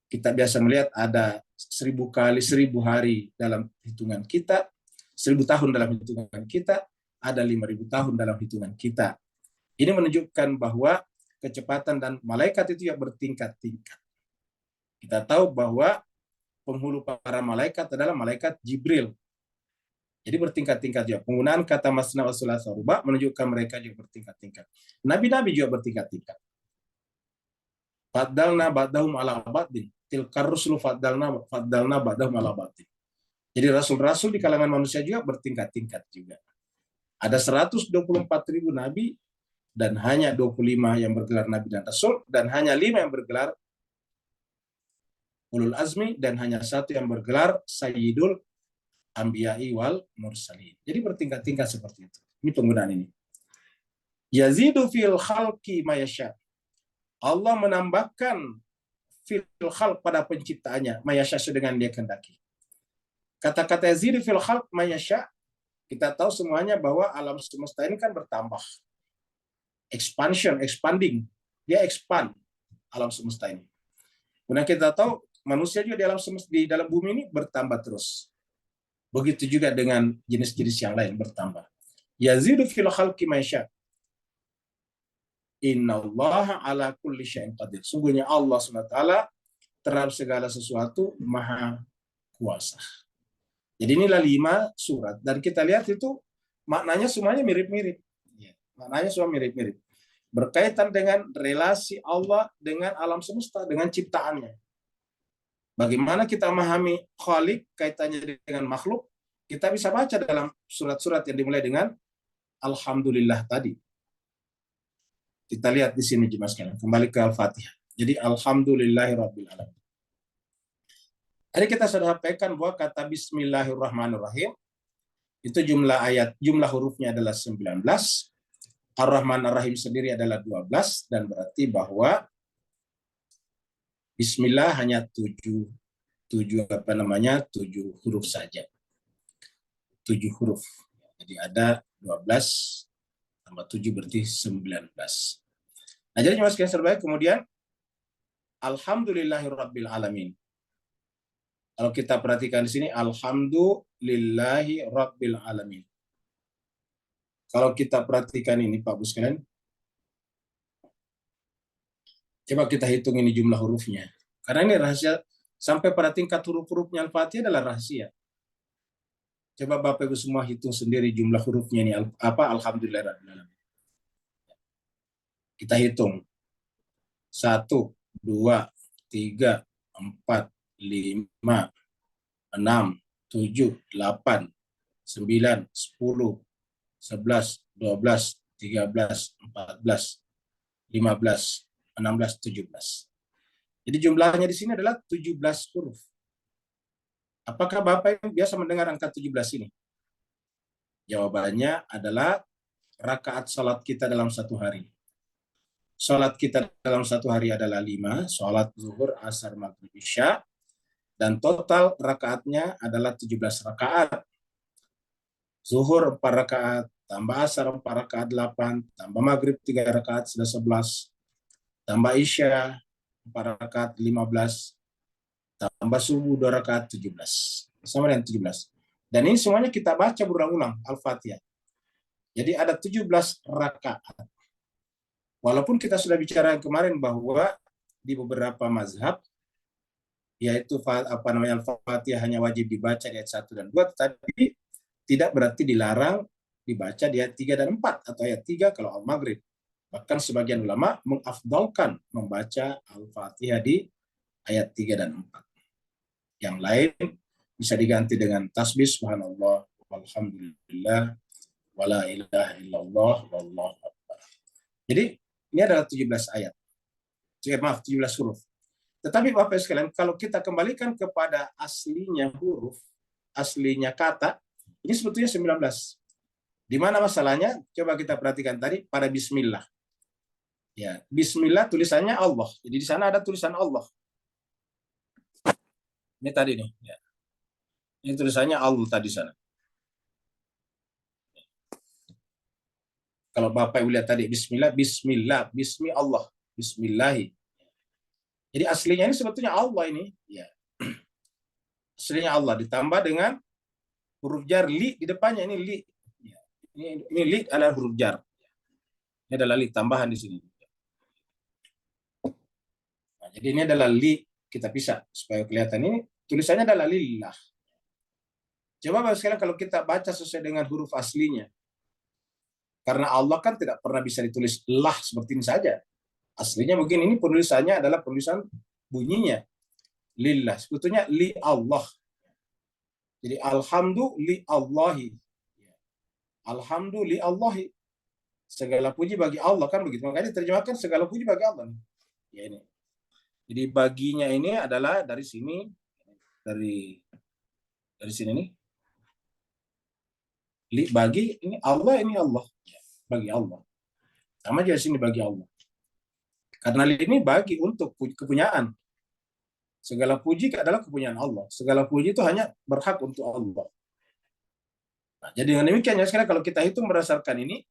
Kita biasa melihat ada 1000 kali 1000 hari dalam hitungan kita, 1000 tahun dalam hitungan kita, ada 5000 tahun dalam hitungan kita. Ini menunjukkan bahwa kecepatan dan malaikat itu yang bertingkat-tingkat. Kita tahu bahwa penghulu para malaikat adalah malaikat Jibril. Jadi bertingkat-tingkat juga. Penggunaan kata masna wa sulasa ruba menunjukkan mereka juga bertingkat-tingkat. Nabi-nabi juga bertingkat-tingkat. Faddalna ba'dahum ala ba'din. Tilkar rusulu faddalna ba'dahum ala ba'din. Jadi rasul-rasul di kalangan manusia juga bertingkat-tingkat juga. Ada 124.000 nabi dan hanya 25 yang bergelar nabi dan rasul dan hanya 5 yang bergelar ulul azmi dan hanya 1 yang bergelar sayyidul anbiya'i wal mursalin. Jadi bertingkat-tingkat seperti itu. Ini penggunaan ini. Yazidu fil khalqi ma yasha. Allah menambahkan fil khalq pada penciptaannya ma yasha dengan dia kehendaki. Kata-kata yazidu fil khalq ma yasha, kita tahu semuanya bahwa alam semesta ini kan bertambah. Expanding. Dia expand alam semesta ini. Kemudian kita tahu manusia juga di dalam bumi ini bertambah terus. Begitu juga dengan jenis-jenis yang lain bertambah. Yazidu fil khalqi ma yasha. Innallaha ala kulli syai'in qadir. Sungguhnya Allah SWT terhadap segala sesuatu maha kuasa. Jadi inilah 5 surat. Dan kita lihat itu maknanya semuanya mirip-mirip. Maknanya semua mirip-mirip. Berkaitan dengan relasi Allah dengan alam semesta, dengan ciptaannya. Bagaimana kita memahami khalik kaitannya dengan makhluk? Kita bisa baca dalam surat-surat yang dimulai dengan Alhamdulillah tadi. Kita lihat di sini jemaah sekalian. Kembali ke Al-Fatihah. Jadi Alhamdulillahirabbil alamin. Tadi kita sudah sampaikan bahwa kata Bismillahirrahmanirrahim itu jumlah hurufnya adalah 19. Ar-Rahman Ar-Rahim sendiri adalah 12, dan berarti bahwa Bismillah hanya 7 huruf saja. 7 huruf. Jadi ada 12 tambah 7 berarti 19. Nah, jadi Mas sekalian terbaik, kemudian Alhamdulillahirabbil alamin. Kalau kita perhatikan di sini Alhamdulillahirabbil alamin. Kalau kita perhatikan ini Pak Bu sekalian, coba kita hitung ini jumlah hurufnya. Karena ini rahasia, sampai pada tingkat huruf-hurufnya Al-Fatihah adalah rahasia. Coba Bapak Ibu semua hitung sendiri jumlah hurufnya ini Alhamdulillahirabbil alamin. Kita hitung. 1, 2, 3, 4, 5, 6, 7, 8, 9, 10, 11, 12, 13, 14, 15, 16, 17. Jadi jumlahnya di sini adalah 17 huruf. Apakah Bapak Ibu biasa mendengar angka 17 ini? Jawabannya adalah rakaat salat kita dalam satu hari. Salat kita dalam satu hari adalah 5, salat zuhur, asar, maghrib, isya, dan total rakaatnya adalah 17 rakaat. Zuhur 4 rakaat, tambah asar 4 rakaat 8, tambah maghrib 3 rakaat sudah 11, tambah isya 4 rakaat 15, tambah subuh 2 rakaat 17. Sama dengan 17. Dan ini semuanya kita baca berulang-ulang Al-Fatihah. Jadi ada 17 rakaat. Walaupun kita sudah bicara kemarin bahwa di beberapa mazhab yaitu Al-Fatihah hanya wajib dibaca di ayat 1 dan 2, tetapi tidak berarti dilarang dibaca di ayat 3 dan 4 atau ayat 3 kalau Al-Maghrib. Bahkan sebagian ulama mengafdalkan membaca Al-Fatihah di ayat 3 dan 4. Yang lain bisa diganti dengan tasbih subhanallah walhamdulillah wala ilaha illallah wallahu akbar. Jadi ini adalah 17 ayat. 17 huruf. Tetapi Bapak sekalian, kalau kita kembalikan kepada aslinya huruf, aslinya kata, ini sebetulnya 19. Di mana masalahnya? Coba kita perhatikan tadi pada bismillah. Ya, bismillah tulisannya Allah. Jadi di sana ada tulisan Allah. Ini tadi nih, ya. Ini tulisannya Allah tadi sana. Kalau Bapak Ibu lihat tadi bismillah, bismillah, bismi Allah, bismillahi. Jadi aslinya ini sebetulnya Allah ini, ya. Aslinya Allah ditambah dengan huruf jar li di depannya, ini li. Ya. Ini li adalah huruf jar. Ini adalah li tambahan di sini. Nah, jadi ini adalah li, kita pisah supaya kelihatan ini tulisannya adalah lillah. Coba Bapak sekalian kalau kita baca sesuai dengan huruf aslinya. Karena Allah kan tidak pernah bisa ditulis lah seperti ini saja. Aslinya begini, ini penulisannya adalah penulisan bunyinya. Lillah, sebetulnya li Allah. Jadi alhamdulillahi. Alhamdulillahi. Segala puji bagi Allah, kan begitu. Makanya terjemahkan segala puji bagi Allah. Ya ini. Jadi baginya ini adalah dari sini, dari sini nih. Bagi ini Allah, bagi Allah. Sama juga sini bagi Allah. Karena ini bagi untuk kepunyaan. Segala puji adalah kepunyaan Allah. Segala puji itu hanya berhak untuk Allah. Nah, jadi dengan demikian ya sekarang kalau kita hitung berdasarkan ini,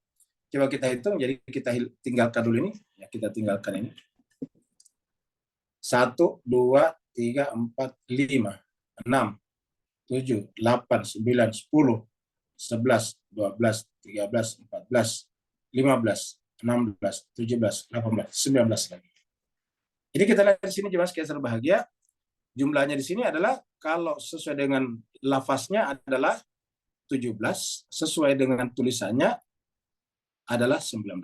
coba kita hitung. Jadi kita tinggalkan dulu ini. Ya, kita tinggalkan ini. 1, 2, 3, 4, 5, 6, 7, 8, 9, 10, 11, 12, 13, 14, 15, 16, 17, 18, 19 lagi. Jadi kita lihat di sini jemaah sekalian berbahagia, jumlahnya di sini adalah kalau sesuai dengan lafaznya adalah 17, sesuai dengan tulisannya adalah 19.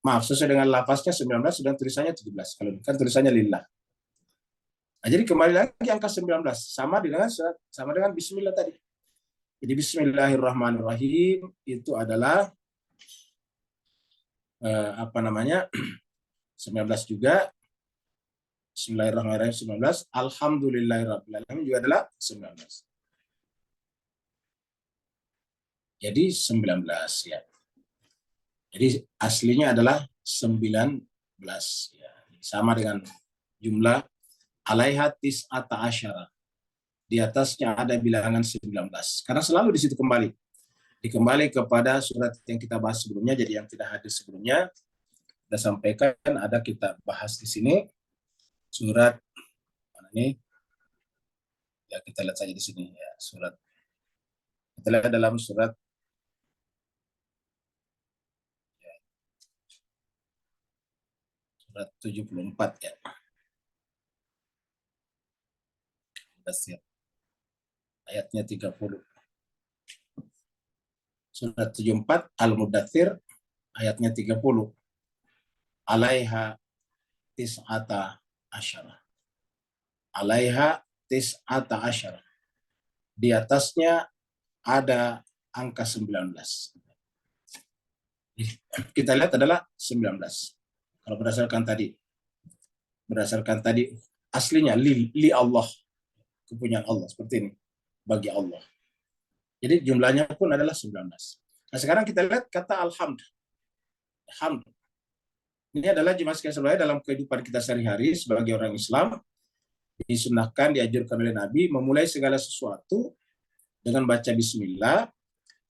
Maaf, sesuai dengan lafaznya 19 dan tulisannya 17. Kalau kan tulisannya lillah. Nah, jadi kembali lagi angka 19 sama dengan bismillah tadi. Jadi bismillahirrahmanirrahim itu adalah apa namanya? 19 juga. Bismillahirrahmanirrahim 19. Alhamdulillahirrahmanirrahim juga adalah 19. Jadi 19 ya. Jadi aslinya adalah 19 ya. Sama dengan jumlah alaiha tis'ata asyara. Di atasnya ada bilangan 19. Karena selalu di situ kembali. Dikembali kepada surat yang kita bahas sebelumnya, jadi yang tidak hadir sebelumnya kita sampaikan, ada kita bahas di sini surat mana ini? Ya kita lihat saja di sini ya, surat. Kita lihat dalam surat ya, surat 74 ya. Ayatnya 30. Surat 74 Al-Mudaththir ayatnya 30. Alaiha tis'ata asyara. Alaiha tis'ata asyara. Di atasnya ada angka 19. Kita lihat adalah 19. Kalau berdasarkan tadi aslinya li Allah, kepunyaan Allah seperti ini, bagi Allah. Jadi jumlahnya pun adalah 19. Nah, sekarang kita lihat kata alhamd. Hamd. Ini adalah jemaah sekalian dalam kehidupan kita sehari-hari sebagai orang Islam, disunahkan, dianjurkan oleh Nabi memulai segala sesuatu dengan baca bismillah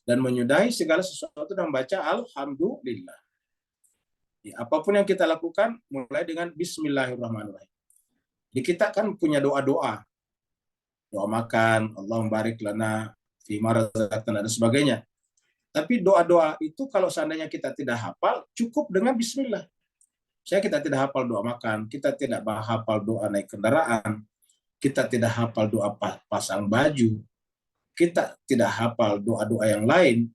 dan menyudahi segala sesuatu dengan baca alhamdulillah. Ya, apapun yang kita lakukan mulai dengan bismillahirrahmanirrahim. Jadi kita kan punya doa-doa. Doa makan, Allahumma barik lana fi ma razaqtana dan sebagainya. Tapi doa-doa itu kalau seandainya kita tidak hafal, cukup dengan bismillah. Kita tidak hafal doa makan, kita tidak hafal doa naik kendaraan, kita tidak hafal doa pasang baju, kita tidak hafal doa-doa yang lain,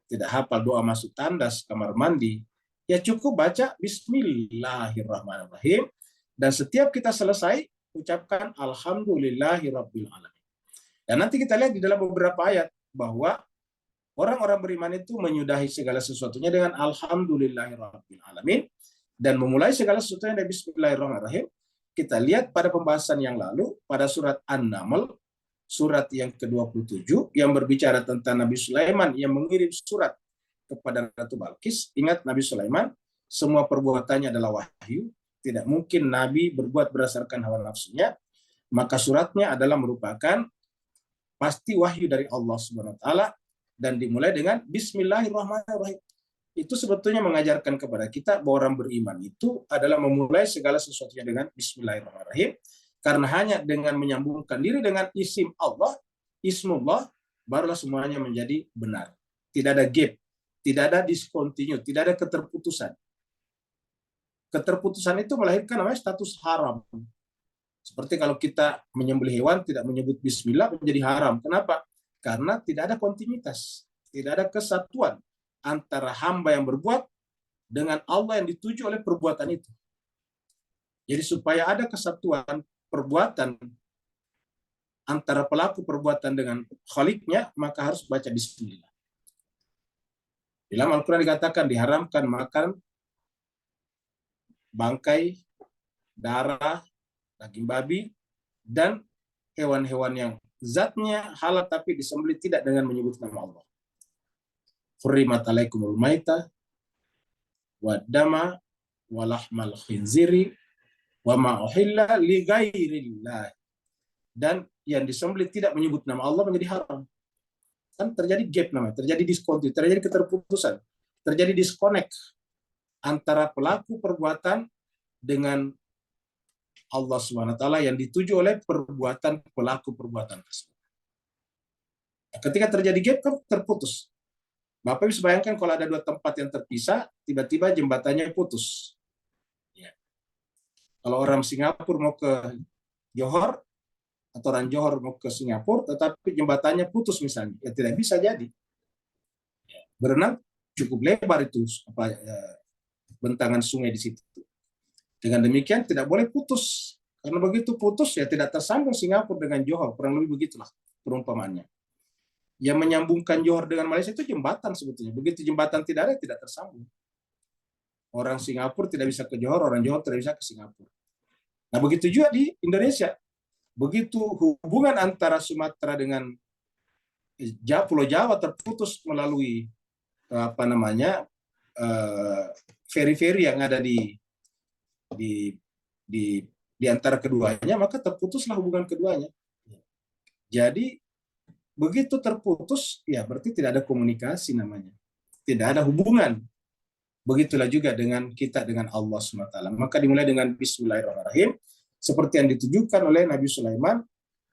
tidak hafal doa masuk tandas, kamar mandi, ya cukup baca bismillahirrahmanirrahim, dan setiap kita selesai, ucapkan alhamdulillahirabbil alamin. Dan nanti kita lihat di dalam beberapa ayat bahwa orang-orang beriman itu menyudahi segala sesuatunya dengan alhamdulillahirabbil alamin dan memulai segala sesuatunya dari bismillahirrahmanirrahim. Kita lihat pada pembahasan yang lalu pada surat An-Naml, surat yang ke-27 yang berbicara tentang Nabi Sulaiman yang mengirim surat kepada Ratu Balkis. Ingat, Nabi Sulaiman semua perbuatannya adalah wahyu, tidak mungkin Nabi berbuat berdasarkan hawa nafsunya, maka suratnya adalah merupakan pasti wahyu dari Allah Subhanahu wa taala dan dimulai dengan bismillahirrahmanirrahim. Itu sebetulnya mengajarkan kepada kita bahwa orang beriman itu adalah memulai segala sesuatunya dengan bismillahirrahmanirrahim, karena hanya dengan menyambungkan diri dengan isim Allah, ismullah, barulah semuanya menjadi benar. Tidak ada gap, tidak ada discontinue, tidak ada keterputusan. Keterputusan itu melahirkan namanya status haram. Seperti kalau kita menyembelih hewan tidak menyebut bismillah menjadi haram. Kenapa? Karena tidak ada kontinuitas, tidak ada kesatuan antara hamba yang berbuat dengan Allah yang dituju oleh perbuatan itu. Jadi supaya ada kesatuan perbuatan antara pelaku perbuatan dengan khaliknya, maka harus baca bismillah. Dalam Al-Quran dikatakan diharamkan makan bangkai, darah, daging babi, dan hewan-hewan yang zatnya halal tapi disembelih tidak dengan menyebut nama Allah. Furrimat alaikumul maita wa dama wa lahmal khinziri wa ma uhilla li ghairillah. Dan yang disembelih tidak menyebut nama Allah menjadi haram. Kan terjadi gap namanya, terjadi diskontinuitas, terjadi keterputusan, terjadi disconnect antara pelaku perbuatan dengan Allah Subhanahu wa taala yang dituju oleh perbuatan pelaku perbuatan tersebut. Nah, ketika terjadi gap kan terputus. Bapak bisa bayangkan kalau ada dua tempat yang terpisah, tiba-tiba jembatannya putus. Ya. Kalau orang Singapura mau ke Johor, atau orang Johor mau ke Singapura, tetapi jembatannya putus misalnya, ya tidak bisa jadi. Ya. Berenang cukup lebar itu bentangan sungai di situ. Dengan demikian tidak boleh putus, Karena begitu putus ya tidak tersambung Singapura dengan Johor, kurang lebih begitulah perumpamannya. Yang menyambungkan Johor dengan Malaysia itu jembatan sebetulnya. Begitu jembatan tidak ada, tidak tersambung. Orang Singapura tidak bisa ke Johor, orang Johor tidak bisa ke Singapura. Nah begitu juga di Indonesia. Begitu hubungan antara Sumatera dengan Pulau Jawa terputus melalui apa namanya feri-feri yang ada di di antara keduanya, maka terputuslah hubungan keduanya. Jadi begitu terputus, ya berarti tidak ada komunikasi namanya, tidak ada hubungan. Begitulah juga dengan kita dengan Allah SWT. Maka dimulai dengan Bismillahirrahmanirrahim, seperti yang ditujukan oleh Nabi Sulaiman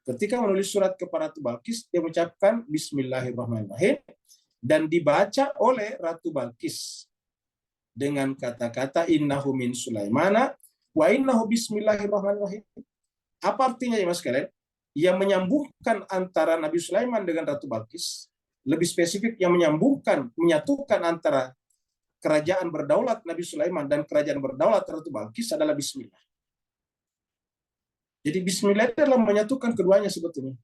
ketika menulis surat kepada Ratu Balkis, dia mengucapkan Bismillahirrahmanirrahim dan dibaca oleh Ratu Balkis dengan kata-kata innahu min Sulaimana wa innahu bismillahirrahmanirrahim. Apa artinya ya Mas kalian? Yang menyambungkan antara Nabi Sulaiman dengan Ratu Balkis, lebih spesifik yang menyambungkan, menyatukan antara kerajaan berdaulat Nabi Sulaiman dan kerajaan berdaulat Ratu Balkis adalah Bismillah. Jadi Bismillah adalah menyatukan keduanya sebetulnya.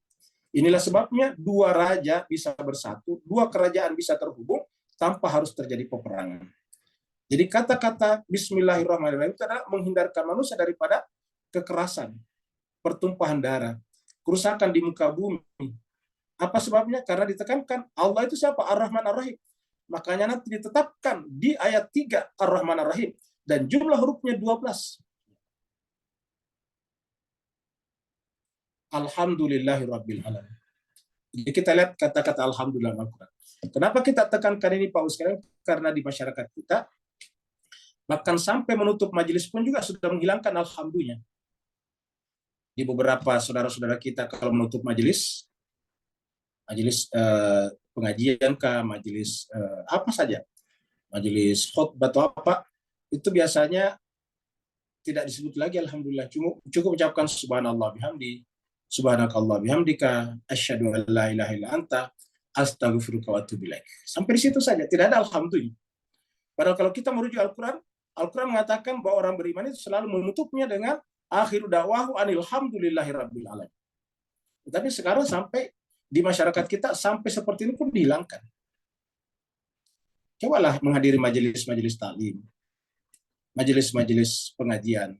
Inilah sebabnya dua raja bisa bersatu, dua kerajaan bisa terhubung tanpa harus terjadi peperangan. Jadi kata-kata Bismillahirrahmanirrahim itu adalah menghindarkan manusia daripada kekerasan, pertumpahan darah, kerusakan di muka bumi. Apa sebabnya? Karena ditekankan Allah itu siapa? Ar-Rahman Ar-Rahim. Makanya nanti ditetapkan di ayat 3 Ar-Rahman Ar-Rahim dan jumlah hurufnya 12. Alhamdulillahirabbil alamin. Jadi kita lihat kata-kata alhamdulillah Al-Qur'an. Kenapa kita tekankan ini Pak Ustaz? Karena di masyarakat kita bahkan sampai menutup majelis pun juga sudah menghilangkan alhamdulillah. Di beberapa saudara-saudara kita kalau menutup majelis pengajian kah, majelis apa saja, majelis khutbah atau apa, itu biasanya tidak disebut lagi alhamdulillah, cukup ucapkan subhanallah bihamdi, subhanakallah bihamdika, asyhadu an la ilaha illa anta, astaghfiruka wa atubu ilaik. Sampai di situ saja, tidak ada alhamdulillah. Padahal kalau kita merujuk Al-Qur'an, Al-Qur'an mengatakan bahwa orang beriman itu selalu menutupnya dengan akhiru da'wahu anilhamdulillahirabbil alamin. Tapi sekarang sampai di masyarakat kita sampai seperti ini pun dihilangkan. Cobalah menghadiri majelis-majelis taklim, majelis-majelis pengajian.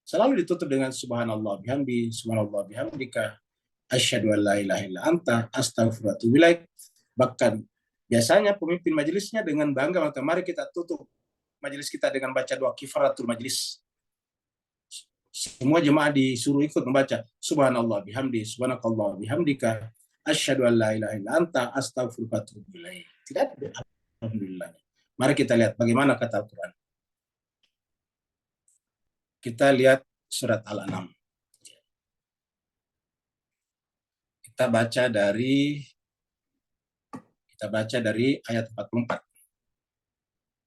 Selalu ditutup dengan subhanallah bihamdi, subhanallah bihamdika, asyhadu an la ilaha illa anta, astaghfiruka wa atubu ilaik. Bahkan biasanya pemimpin majelisnya dengan bangga, maka mari kita tutup majelis kita dengan baca doa kifaratul majelis. Semua jemaah disuruh ikut membaca subhanallah bihamdi, subhanakallah bihamdika, asyhadu an la ilaha illa anta, astaghfiruka wa atubu ilaik. Tidak ada alhamdulillah. Mari kita lihat bagaimana kata Al-Qur'an. Kita lihat surat Al-An'am. Kita baca dari ayat 44.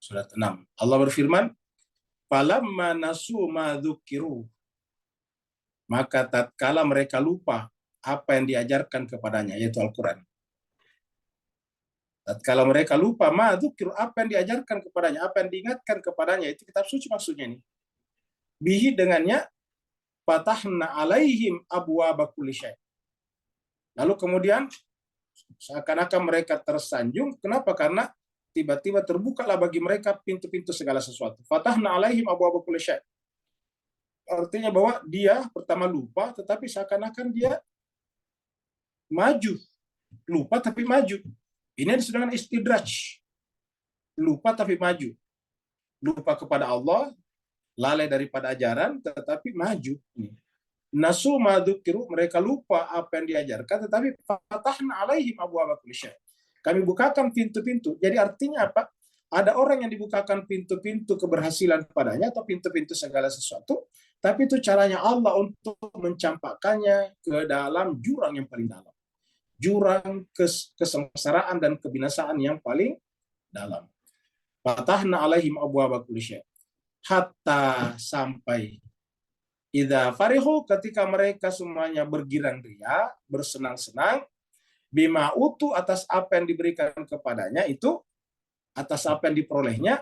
Surat 6. Allah berfirman, "Falamma nasu ma dzukiru." Maka tatkala mereka lupa apa yang diajarkan kepadanya, yaitu Al-Qur'an. Tatkala mereka lupa ma dzukiru, apa yang diajarkan kepadanya, apa yang diingatkan kepadanya, itu kitab suci maksudnya ini. Bihi dengannya fatahna alaihim abwaaba kulli syai'. Lalu kemudian seakan-akan mereka tersanjung. Kenapa? Karena tiba-tiba terbukalah bagi mereka pintu-pintu segala sesuatu. Fatahna alaihim abwaaba kulli syai'. Artinya bahwa dia pertama lupa, tetapi seakan-akan dia maju. Lupa tapi maju. Ini disebut dengan istidraj. Lupa tapi maju. Lupa kepada Allah, lalai daripada ajaran, tetapi maju. Nasu ma dzukiru, mereka lupa apa yang diajarkan, tetapi fatahna alaihim abwaaba kulli syai'. Kami bukakan pintu-pintu. Jadi artinya apa? Ada orang yang dibukakan pintu-pintu keberhasilan kepadanya atau pintu-pintu segala sesuatu, tapi itu caranya Allah untuk mencampakkannya ke dalam jurang yang paling dalam. Jurang kesengsaraan dan kebinasaan yang paling dalam. Fatahna alaihim abwaaba kulli syai'. Hatta sampai idza farihu, ketika mereka semuanya bergirang-ria, bersenang-senang, bima utu, atas apa yang diberikan kepadanya itu, atas apa yang diperolehnya,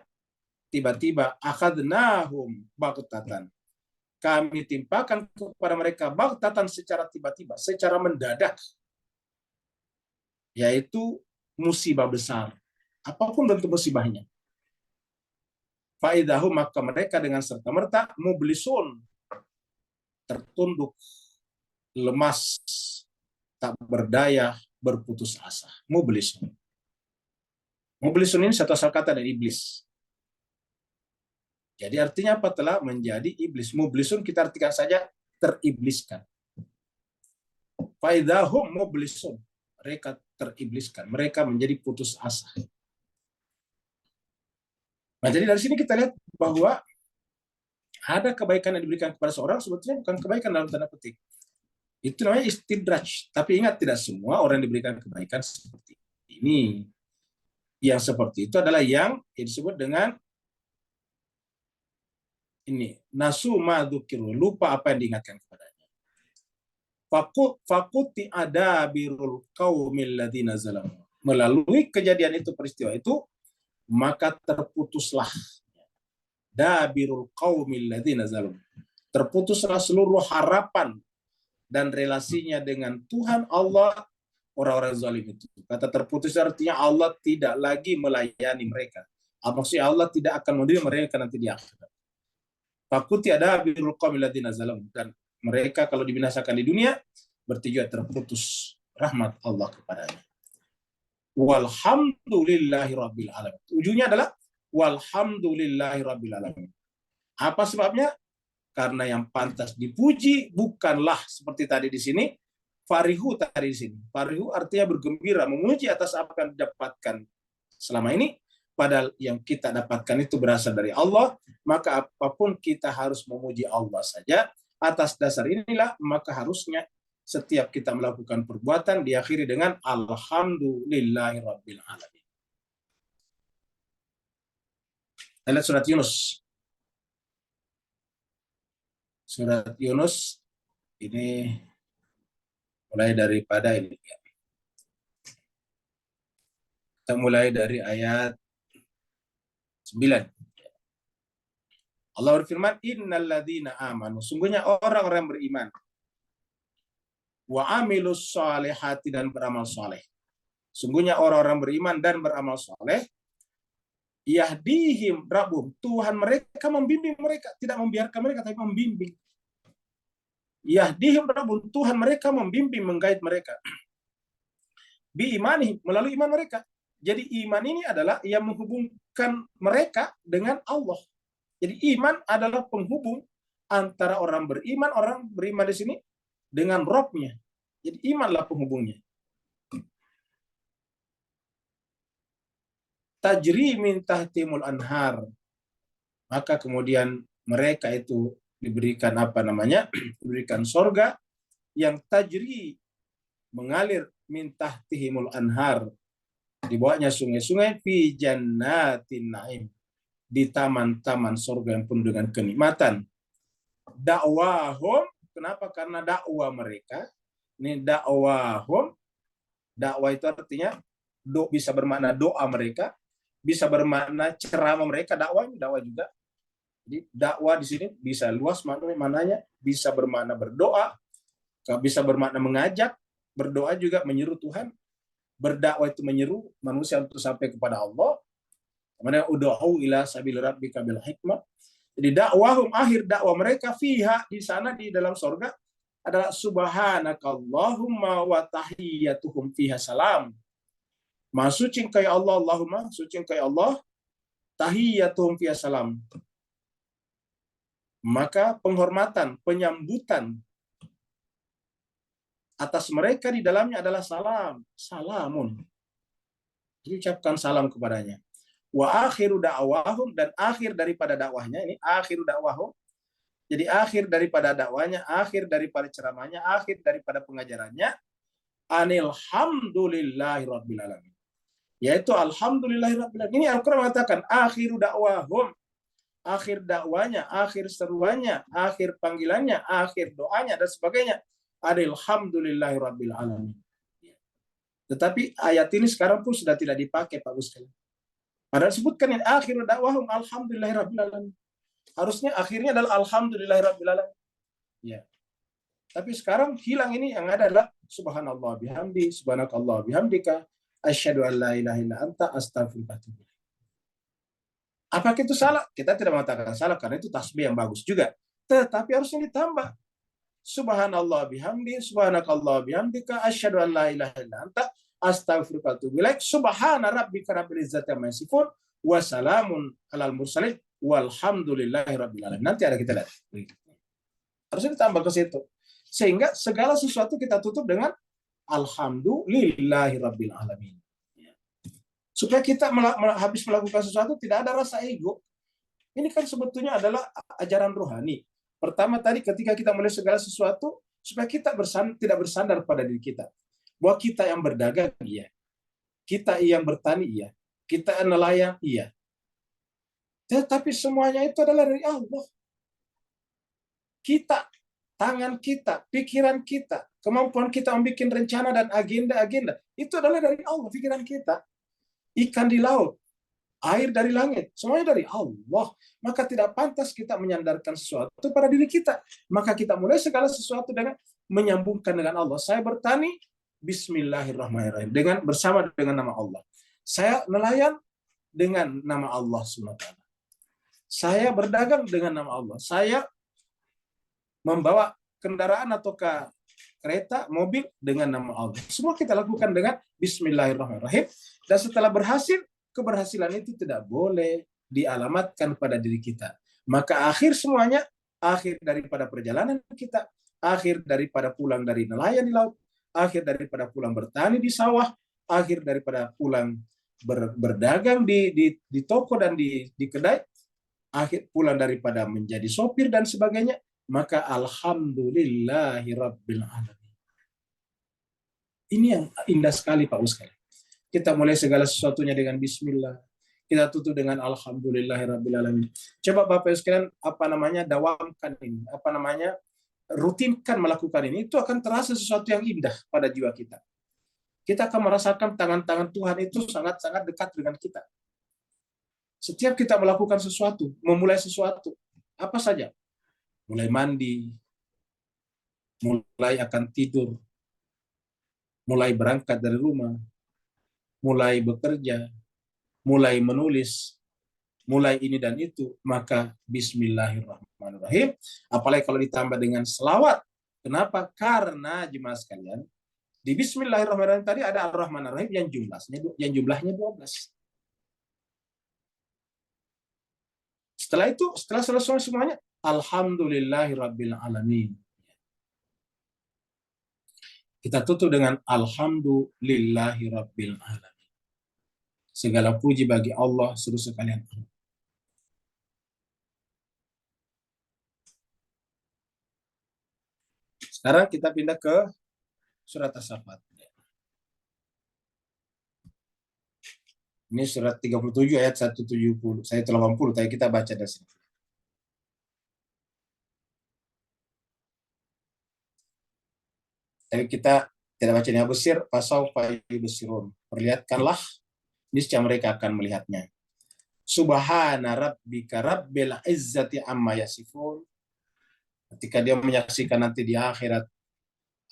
tiba-tiba akhadnahum baghtatan. kami timpakan kepada mereka baghtatan secara tiba-tiba, secara mendadak, yaitu musibah besar. Apapun bentuk musibahnya. Faidahum, maka mereka dengan serta-merta mublisun, tertunduk, lemas, tak berdaya, berputus asa. Mublisun. Mublisun ini satu asal kata dari iblis. Jadi artinya apa? Telah menjadi iblis. Mublisun kita artikan saja teribliskan. Faidahum mublisun. Mereka teribliskan. Mereka menjadi putus asa. Nah, jadi dari sini kita lihat bahwa ada kebaikan yang diberikan kepada seorang sebetulnya bukan kebaikan dalam tanda petik. Itu namanya istidraj. Tapi ingat, tidak semua orang yang diberikan kebaikan seperti ini. Yang seperti itu adalah yang disebut dengan ini, nasu madzukiru, lupa apa yang diingatkan kepadanya. Fakuti ada birul qaumil ladzina zalamu. Melalui kejadian itu, peristiwa itu, maka terputuslah dabirul qaumil ladzina zalamu. Terputuslah seluruh harapan dan relasinya dengan Tuhan Allah orang-orang zalim itu. Kata terputus artinya Allah tidak lagi melayani mereka. Maksudnya Allah tidak akan menerima mereka nanti di akhirat. Fakuti ada birul qaumil ladzina zalamu, dan mereka kalau dibinasakan di dunia berarti juga terputus rahmat Allah kepadanya. Walhamdulillahi rabbil alamin. Ujungnya adalah walhamdulillahi rabbil alamin. Apa sebabnya? Karena yang pantas dipuji bukanlah seperti tadi di sini farihu tadi di sini. Farihu artinya bergembira, memuji atas apa yang didapatkan selama ini. Padahal yang kita dapatkan itu berasal dari Allah, maka apapun kita harus memuji Allah saja. Atas dasar inilah, maka harusnya setiap kita melakukan perbuatan diakhiri dengan alhamdulillahirabbil alamin. Lihat surat Yunus. Surat Yunus ini mulai daripada ini. Kita mulai dari ayat 9. Allah berfirman, innal ladzina amanu, sungguhnya orang-orang beriman, wa amilus salihati, dan beramal saleh. Sungguhnya orang-orang beriman dan beramal saleh, yahdihim rabbuhum, Tuhan mereka membimbing mereka, tidak membiarkan mereka tapi membimbing. Yahdihim rabbuhum, Tuhan mereka membimbing, menggait mereka. Bi imani, melalui iman mereka. Jadi iman ini adalah yang menghubungkan mereka dengan Allah. Jadi iman adalah penghubung antara orang beriman di sini dengan Rabb-nya. Jadi imanlah penghubungnya. Tajri min tahtimul anhar. Maka kemudian mereka itu diberikan apa namanya? Diberikan sorga yang tajri, mengalir, min tahtihimul anhar, di bawahnya sungai-sungai, fi jannatin naim, di taman-taman surga yang penuh dengan kenikmatan. Dakwahum, kenapa? Karena dakwah mereka. Ini dakwahum, dakwah itu artinya bisa bermakna doa mereka, bisa bermakna ceramah mereka, dakwah juga. Jadi dakwah di sini bisa luas maknanya, bisa bermakna berdoa, bisa bermakna mengajak, berdoa juga menyeru Tuhan. Berdakwah itu menyeru manusia untuk sampai kepada Allah. Kemudian ud'u ila sabil rabbika bil hikmah. Jadi dakwahum, akhir dakwah mereka, fiha, di sana di dalam surga, adalah subhanakallahumma wa tahiyyatuhum fiha salam. Maha suci engkau ya Allah, Allahumma suci engkau ya Allah, tahiyyatuhum fiha salam. Maka penghormatan, penyambutan atas mereka di dalamnya adalah salam, salamun. Diucapkan salam kepadanya. Wa akhiru da'wahum, dan akhir daripada dakwahnya, ini akhiru da'wahum. Jadi akhir daripada dakwanya, akhir daripada ceramahnya, akhir daripada pengajarannya, anilhamdulillahirabbil alamin. Yaitu alhamdulillahirabbil alamin. Ini Al-Qur'an mengatakan akhiru da'wahum. Akhir dakwanya, akhir seruannya, akhir panggilannya, akhir doanya, dan sebagainya. Alhamdulillahirabbil alamin. Tetapi ayat ini sekarang pun sudah tidak dipakai, Pak Gus. Padahal sebutkan yang akhir dakwahum alhamdulillahirabbil alamin. Harusnya akhirnya adalah alhamdulillahirabbil alamin. Ya. Tapi sekarang hilang ini, yang ada adalah subhanallah bihamdi, subhanakallah bihamdika, asyhadu an la ilaha illa anta, astaghfiruka wa atubu ilaik. Apakah itu salah? Kita tidak mengatakan salah karena itu tasbih yang bagus juga. Tetapi harusnya ditambah. Subhanallah bihamdi, subhanakallah bihamdika, asyhadu an la ilaha illa anta, astaghfiruka wa atubu ilaik. Subhana rabbika rabbil izzati amma yasifun, wa salamun alal mursalin, walhamdulillahi rabbil alamin. Nanti ada kita lihat. Harusnya ditambah ke situ. Sehingga segala sesuatu kita tutup dengan alhamdulillahi rabbil alamin. Supaya kita habis melakukan sesuatu tidak ada rasa ego. Ini kan sebetulnya adalah ajaran rohani. Pertama tadi ketika kita mulai segala sesuatu, supaya kita tidak bersandar pada diri kita. Bahwa kita yang berdagang, iya. Kita yang bertani, iya. Kita nelayan, iya. Tetapi semuanya itu adalah dari Allah. Kita, tangan kita, pikiran kita, kemampuan kita membuat rencana dan agenda-agenda, itu adalah dari Allah, pikiran kita. Ikan di laut, air dari langit, semuanya dari Allah. Maka tidak pantas kita menyandarkan sesuatu pada diri kita. Maka kita mulai segala sesuatu dengan menyambungkan dengan Allah. Saya bertani, bismillahirrahmanirrahim, bersama dengan nama Allah. Saya nelayan dengan nama Allah SWT. Saya berdagang dengan nama Allah. Saya membawa kendaraan ataukah kereta, mobil dengan nama Allah. Semua kita lakukan dengan bismillahirrahmanirrahim. Dan setelah berhasil, keberhasilan itu tidak boleh dialamatkan pada diri kita. Maka akhir semuanya, akhir daripada perjalanan kita, akhir daripada pulang dari nelayan di laut, akhir daripada pulang bertani di sawah, akhir daripada pulang berdagang di toko dan di kedai, akhir pulang daripada menjadi sopir dan sebagainya, maka alhamdulillahirabbil alamin. Ini yang indah sekali Pak Ustaz. Kita mulai segala sesuatunya dengan bismillah. Kita tutup dengan alhamdulillahirabbil alamin. Coba Bapak sekalian dawamkan ini, rutinkan melakukan ini, itu akan terasa sesuatu yang indah pada jiwa kita. Kita akan merasakan tangan-tangan Tuhan itu sangat-sangat dekat dengan kita. Setiap kita melakukan sesuatu, memulai sesuatu, apa saja, mulai mandi, mulai akan tidur, mulai berangkat dari rumah, mulai bekerja, mulai menulis, mulai ini dan itu, maka bismillahirrahmanirrahim. Apalagi kalau ditambah dengan selawat. Kenapa? Karena jemaah sekalian, di bismillahirrahmanirrahim tadi ada ar-Rahman ar-Rahim yang jumlahnya 12. Setelah itu, setelah selesai semuanya, alhamdulillahirabbil alamin. Kita tutup dengan alhamdulillahirabbil alamin. Segala puji bagi Allah seluruh sekalian. Sekarang kita pindah ke surat As-Saffat. Ini surat 37 ayat 170. Saya 80, tapi kita baca dari sini. Tapi kita tidak baca ini Abusir, fasaufa yubsirun. Perlihatkanlah, niscaya mereka akan melihatnya. Subhana rabbika rabbil izzati amma yasifun. Ketika dia menyaksikan nanti di akhirat,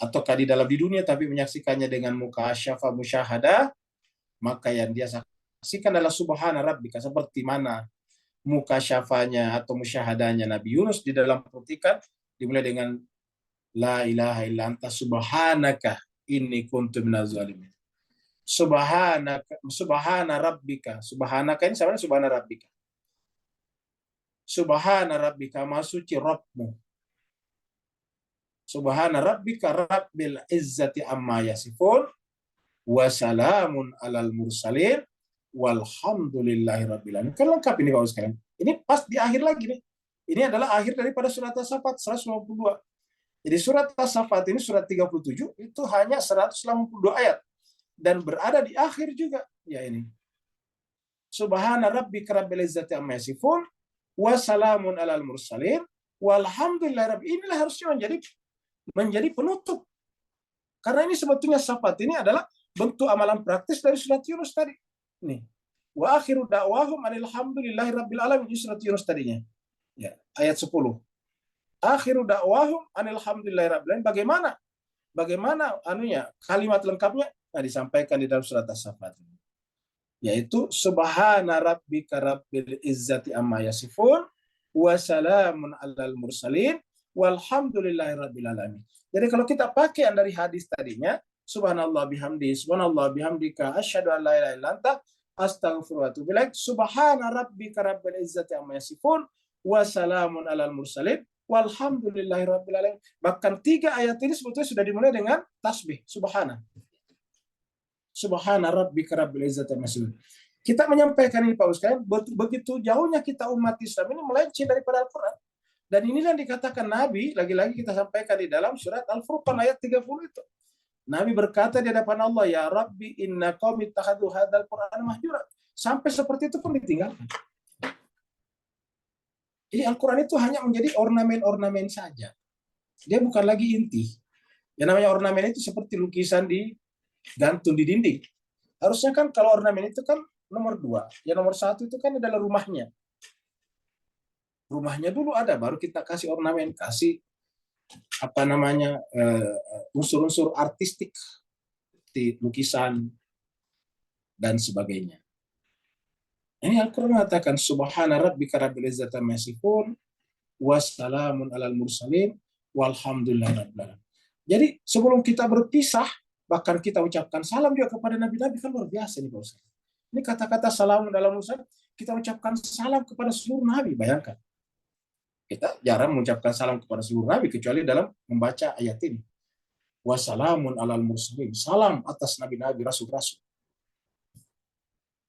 ataukah di dunia tapi menyaksikannya dengan muka syafa musyahadah, maka yang dia saksikan adalah subhana rabbika, seperti mana muka syafanya atau musyahadanya Nabi Yunus di dalam perut ikan, dimulai dengan la ilaha illa anta subhanaka inni kuntu minaz zalimin. Subhana rabbika. Subhanaka ini sama subhana rabbika. Subhana rabbika, maha suci Rabbmu. Subhana rabbika rabbil izzati amma yasifun wa salamun alal mursalin walhamdulillahi rabbil alamin. Kan lengkap ini Bapak sekalian. Ini pas di akhir lagi nih. Ini adalah akhir daripada surat As-Saffat 152. Jadi surat As-Saffat ini surat 37 itu hanya 182 ayat. Dan berada di akhir juga. Ya ini. Subhana rabbika rabbil izzati amma yasifun wa salamun alal mursalin walhamdulillahi rabbil. Inilah harusnya menjadi penutup. Karena ini sebetulnya Saffat ini adalah bentuk amalan praktis dari surat Yunus tadi. Nih. Wa akhiru da'wahum alhamdulillahi rabbil alamin, surat Yunus tadinya. Ya, ayat 10. Akhiru da'wahum anilhamdulillahirabbil alamin. Bagaimana anunya kalimat lengkapnya? Nah, disampaikan di dalam surat As-Saffat, yaitu subhana rabbika rabbil izzati amma yasifun wa salamun alal mursalin walhamdulillahi rabbil alamin. Jadi kalau kita pakai yang dari hadis tadinya, subhanallah bihamdika asyhadu an la ilaha illa anta astaghfiruka wa atubu ilaik, subhana rabbika rabbil izzati amma yasifun wa salamun alal mursalin walhamdulillahi rabbil alamin. Bahkan 3 ayat ini sebetulnya sudah dimulai dengan tasbih subhana. Subhana rabbika rabbil izzati amma yasifun. Kita menyampaikan ini Pak Ustaz, begitu jauhnya kita umat Islam ini melenceng daripada Al-Quran. Dan inilah yang dikatakan Nabi, lagi-lagi kita sampaikan di dalam surat Al-Furqan ayat 30 itu. Nabi berkata di hadapan Allah, ya Rabbi inna qaumi ittakhadhu hadzal Qur'ana mahjura. Sampai seperti itu pun ditinggalkan. Jadi Al-Quran itu hanya menjadi ornamen-ornamen saja. Dia bukan lagi inti. Yang namanya ornamen itu seperti lukisan digantung di dinding. Harusnya kan kalau ornamen itu kan nomor 2. Yang nomor 1 itu kan adalah rumahnya. Rumahnya dulu ada, baru kita kasih ornamen, kasih unsur-unsur artistik, seperti lukisan dan sebagainya. Ini Al-Quran mengatakan subhana rabbika rabbil izzati amma yasifun wassalamun alal mursalin walhamdulillahi rabbil alamin. Jadi sebelum kita berpisah, bahkan kita ucapkan salam juga kepada nabi-nabi, kan luar biasa nih Pak Ustaz. Ini kata-kata salamun alal mursalin, kita ucapkan salam kepada seluruh nabi, bayangkan. Kita jarang mengucapkan salam kepada seluruh nabi kecuali dalam membaca ayat ini. Wassalamun alal mursalin, salam atas nabi-nabi, rasul-rasul.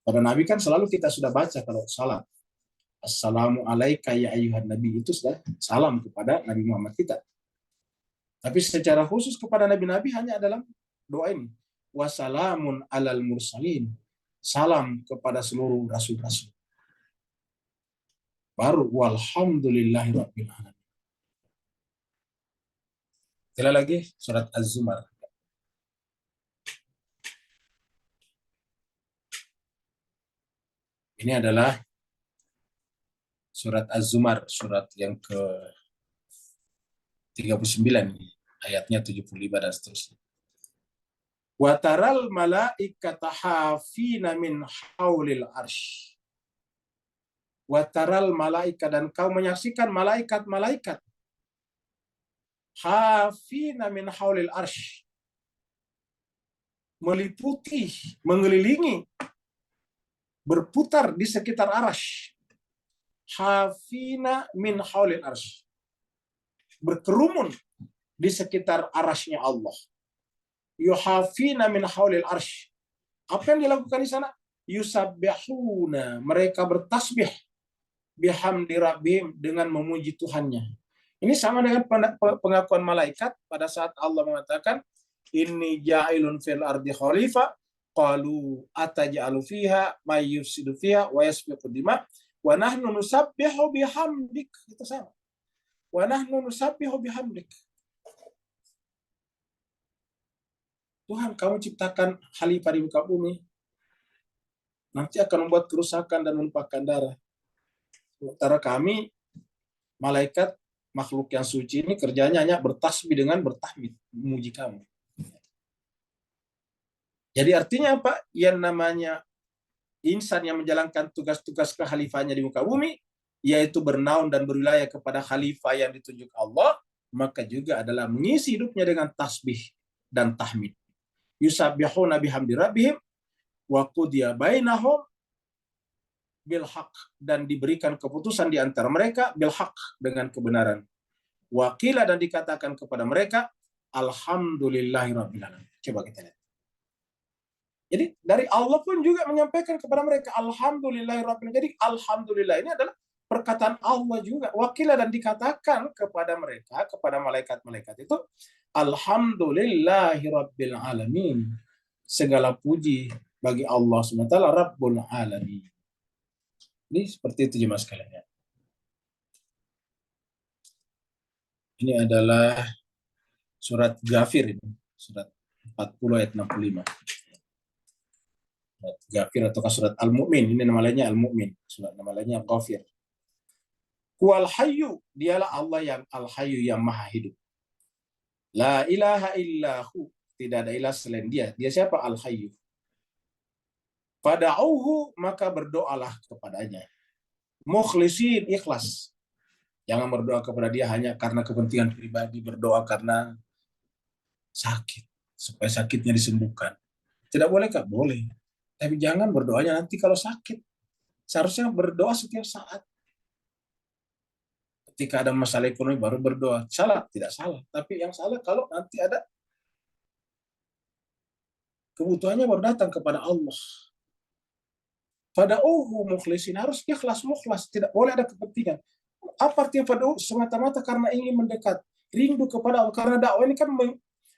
Pada nabi kan selalu kita sudah baca kalau salam. Assalamu alaika ya ayyuhan nabi, itu sudah salam kepada Nabi Muhammad kita. Tapi secara khusus kepada nabi-nabi hanya dalam doa ini. Wassalamun alal mursalin, salam kepada seluruh rasul-rasul. Baru walhamdulillahi rabbil alamin. Sekali lagi surat Az-Zumar. Ini adalah surat Az-Zumar, surat yang ke-39, ayatnya 75 dan seterusnya. Wa taral malaikata hafina min haulil arsy. Wa taral malaika, dan kau menyaksikan malaikat-malaikat hafina min haulil arsy, meliputi, mengelilingi, berputar di sekitar arsy. Hafina min haulil arsy, berkerumun di sekitar arasy-Nya Allah. Yuhafina min haulil arsy. Apa yang dilakukan di sana? Yusabbihuna, mereka bertasbih, bihamdi rabbihim, dengan memuji Tuhannya. Ini sama dengan pengakuan malaikat pada saat Allah mengatakan inni ja'ilun fil ardi khalifah qalu ataj'alu fiha may yufsidu fiha wa yasfiku dima wa nahnu nusabbihu bihamdik. Itu sama. Wa nahnu nusabbihu bihamdik. Tuhan, kamu ciptakan khalifah di muka bumi, nanti akan membuat kerusakan dan menumpahkan darah. Sementara kami, malaikat, makhluk yang suci ini kerjanya hanya bertasbih dengan bertahmid, memuji kamu. Jadi artinya apa? Yang namanya insan yang menjalankan tugas-tugas kekhalifahannya di muka bumi, yaitu bernaung dan berwilayah kepada khalifah yang ditunjuk Allah, maka juga adalah mengisi hidupnya dengan tasbih dan tahmid. Yusabbihuna bihamdi rabbihim wa qudiya bainahum bil haq, dan diberikan keputusan di antara mereka bil haq, dengan kebenaran. Wakila, dan dikatakan kepada mereka alhamdulillahirabbil alamin. Coba kita lihat. Jadi dari Allah pun juga menyampaikan kepada mereka alhamdulillahirabbil alamin. Jadi alhamdulillah ini adalah perkataan Allah juga. Wakila, dan dikatakan kepada mereka, kepada malaikat-malaikat itu, alhamdulillahirabbil alamin. Segala puji bagi Allah SWT, Rabbul Alamin. Ini seperti itu jemaah sekalian. Ini adalah surat Ghafir, ini surat 40 ayat 65. Surat Ghafir atau surat Al-Mu'min, ini nama lainnya Al-Mu'min, surat nama lainnya Ghafir. Wal hayyu, dialah Allah yang al-hayyu, yang maha hidup. La ilaha illahu, tidak ada ilah selain dia. Dia siapa? Al-hayyu. Fada'uhu, maka berdoalah kepadanya. Mukhlisin, ikhlas. Jangan berdoa kepada dia hanya karena kepentingan pribadi, berdoa karena sakit, supaya sakitnya disembuhkan. Tidak boleh, Kak? Boleh. Tapi jangan berdoanya nanti kalau sakit. Seharusnya berdoa setiap saat. Ketika ada masalah ekonomi baru berdoa. Salah? Tidak salah. Tapi yang salah kalau nanti ada kebutuhannya baru datang kepada Allah. Fada'uhu mukhlisin, harus ikhlas, mukhlas. Tidak boleh ada kepentingan. Apa artinya fada'uhu? Semata-mata karena ingin mendekat. Rindu kepada Allah. Karena dakwah ini kan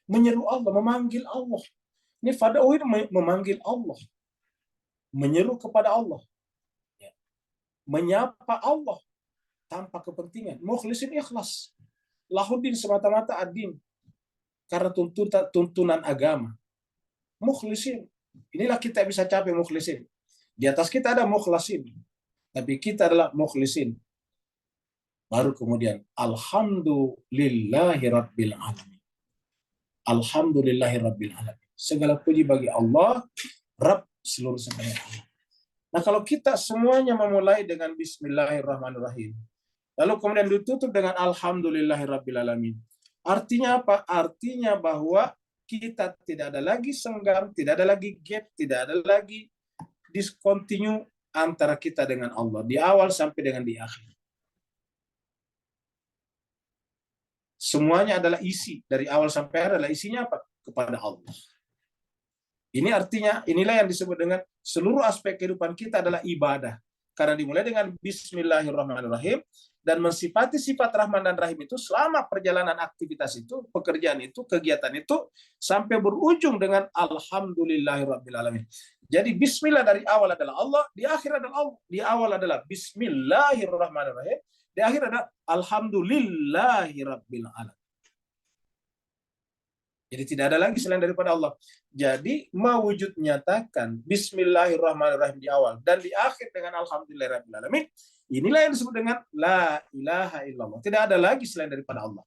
menyeru Allah, memanggil Allah. Ini fada'uhu ini memanggil Allah. Menyeru kepada Allah. Menyapa Allah tanpa kepentingan. Mukhlisin, ikhlas. Lahudin, semata-mata ad-din. Karena tuntunan agama. Mukhlisin. Inilah kita bisa capai mukhlisin. Di atas kita ada mukhlasin. Tapi kita adalah mukhlisin. Baru kemudian alhamdulillahi rabbil alamin. Alhamdulillahi rabbil alamin. Segala puji bagi Allah, Rabb seluruh semuanya. Nah, kalau kita semuanya memulai dengan bismillahirrahmanirrahim, lalu kemudian ditutup dengan alhamdulillahi rabbil alamin. Artinya apa? Artinya bahwa kita tidak ada lagi senggam, tidak ada lagi gap, tidak ada lagi discontinue antara kita dengan Allah di awal sampai dengan di akhir. Semuanya adalah isi dari awal sampai akhir, adalah isinya apa? Kepada Allah. Ini artinya, inilah yang disebut dengan seluruh aspek kehidupan kita adalah ibadah. Karena dimulai dengan bismillahirrahmanirrahim dan mensifati sifat Rahman dan Rahim itu selama perjalanan aktivitas itu, pekerjaan itu, kegiatan itu sampai berujung dengan alhamdulillahirabbil alamin. Jadi bismillah dari awal adalah Allah, di akhir adalah Allah. Di awal adalah bismillahirrahmanirrahim, di akhir adalah alhamdulillahirabbil alamin. Jadi tidak ada lagi selain daripada Allah. Jadi mewujud nyatakan bismillahirrahmanirrahim di awal dan di akhir dengan alhamdulillahirabbil alamin. Inilah yang disebut dengan la ilaha illallah. Tidak ada lagi selain daripada Allah.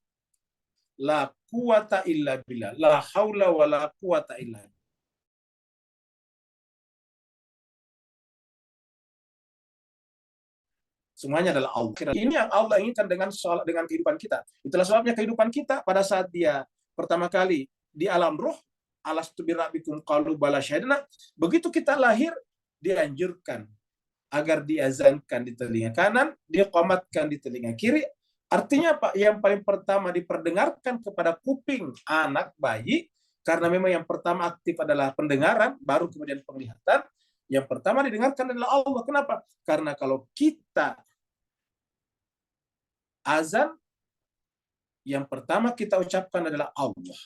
La quwata illa billah. La haula wa la quwata illa billah. Semuanya adalah Allah. Ini yang Allah inginkan dengan kehidupan kita. Itulah sebabnya kehidupan kita pada saat dia pertama kali di alam roh, alastu birabbikum qalu bala syahidna, begitu kita lahir dianjurkan agar diazankan di telinga kanan, diqamatkan di telinga kiri. Artinya apa? Yang paling pertama diperdengarkan kepada kuping anak bayi, karena memang yang pertama aktif adalah pendengaran, baru kemudian penglihatan. Yang pertama didengarkan adalah Allah. Kenapa? Karena kalau kita azan, yang pertama kita ucapkan adalah Allah.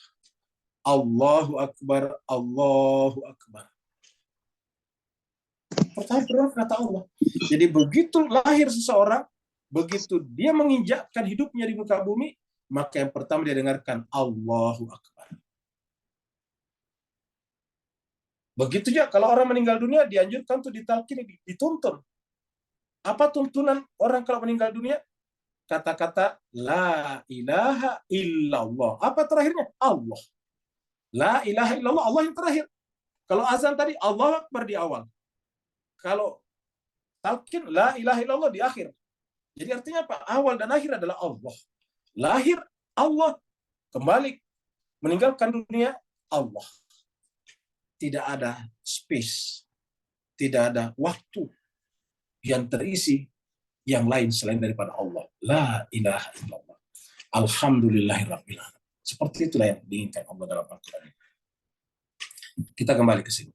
Allahu Akbar, Allahu Akbar. Pertama kata Allah. Jadi begitu lahir seseorang, begitu dia menginjakkan hidupnya di muka bumi, maka yang pertama dia dengarkan Allahu Akbar. Begitu juga kalau orang meninggal dunia, dianjurkan untuk ditalkin, dituntun. Apa tuntunan orang kalau meninggal dunia? Kata-kata la ilaha illallah. Apa terakhirnya? Allah. La ilaha illallah, Allah yang terakhir. Kalau azan tadi, Allah Akbar di awal. Kalau talqin, la ilaha illallah di akhir. Jadi artinya apa? Awal dan akhir adalah Allah. Lahir Allah, kembali meninggalkan dunia Allah. Tidak ada space, tidak ada waktu yang terisi yang lain selain daripada Allah. La ilaha illallah. Alhamdulillahirabbil alamin. Seperti itulah yang diinginkan Allah dalam Al-Quran. Kita kembali ke sini.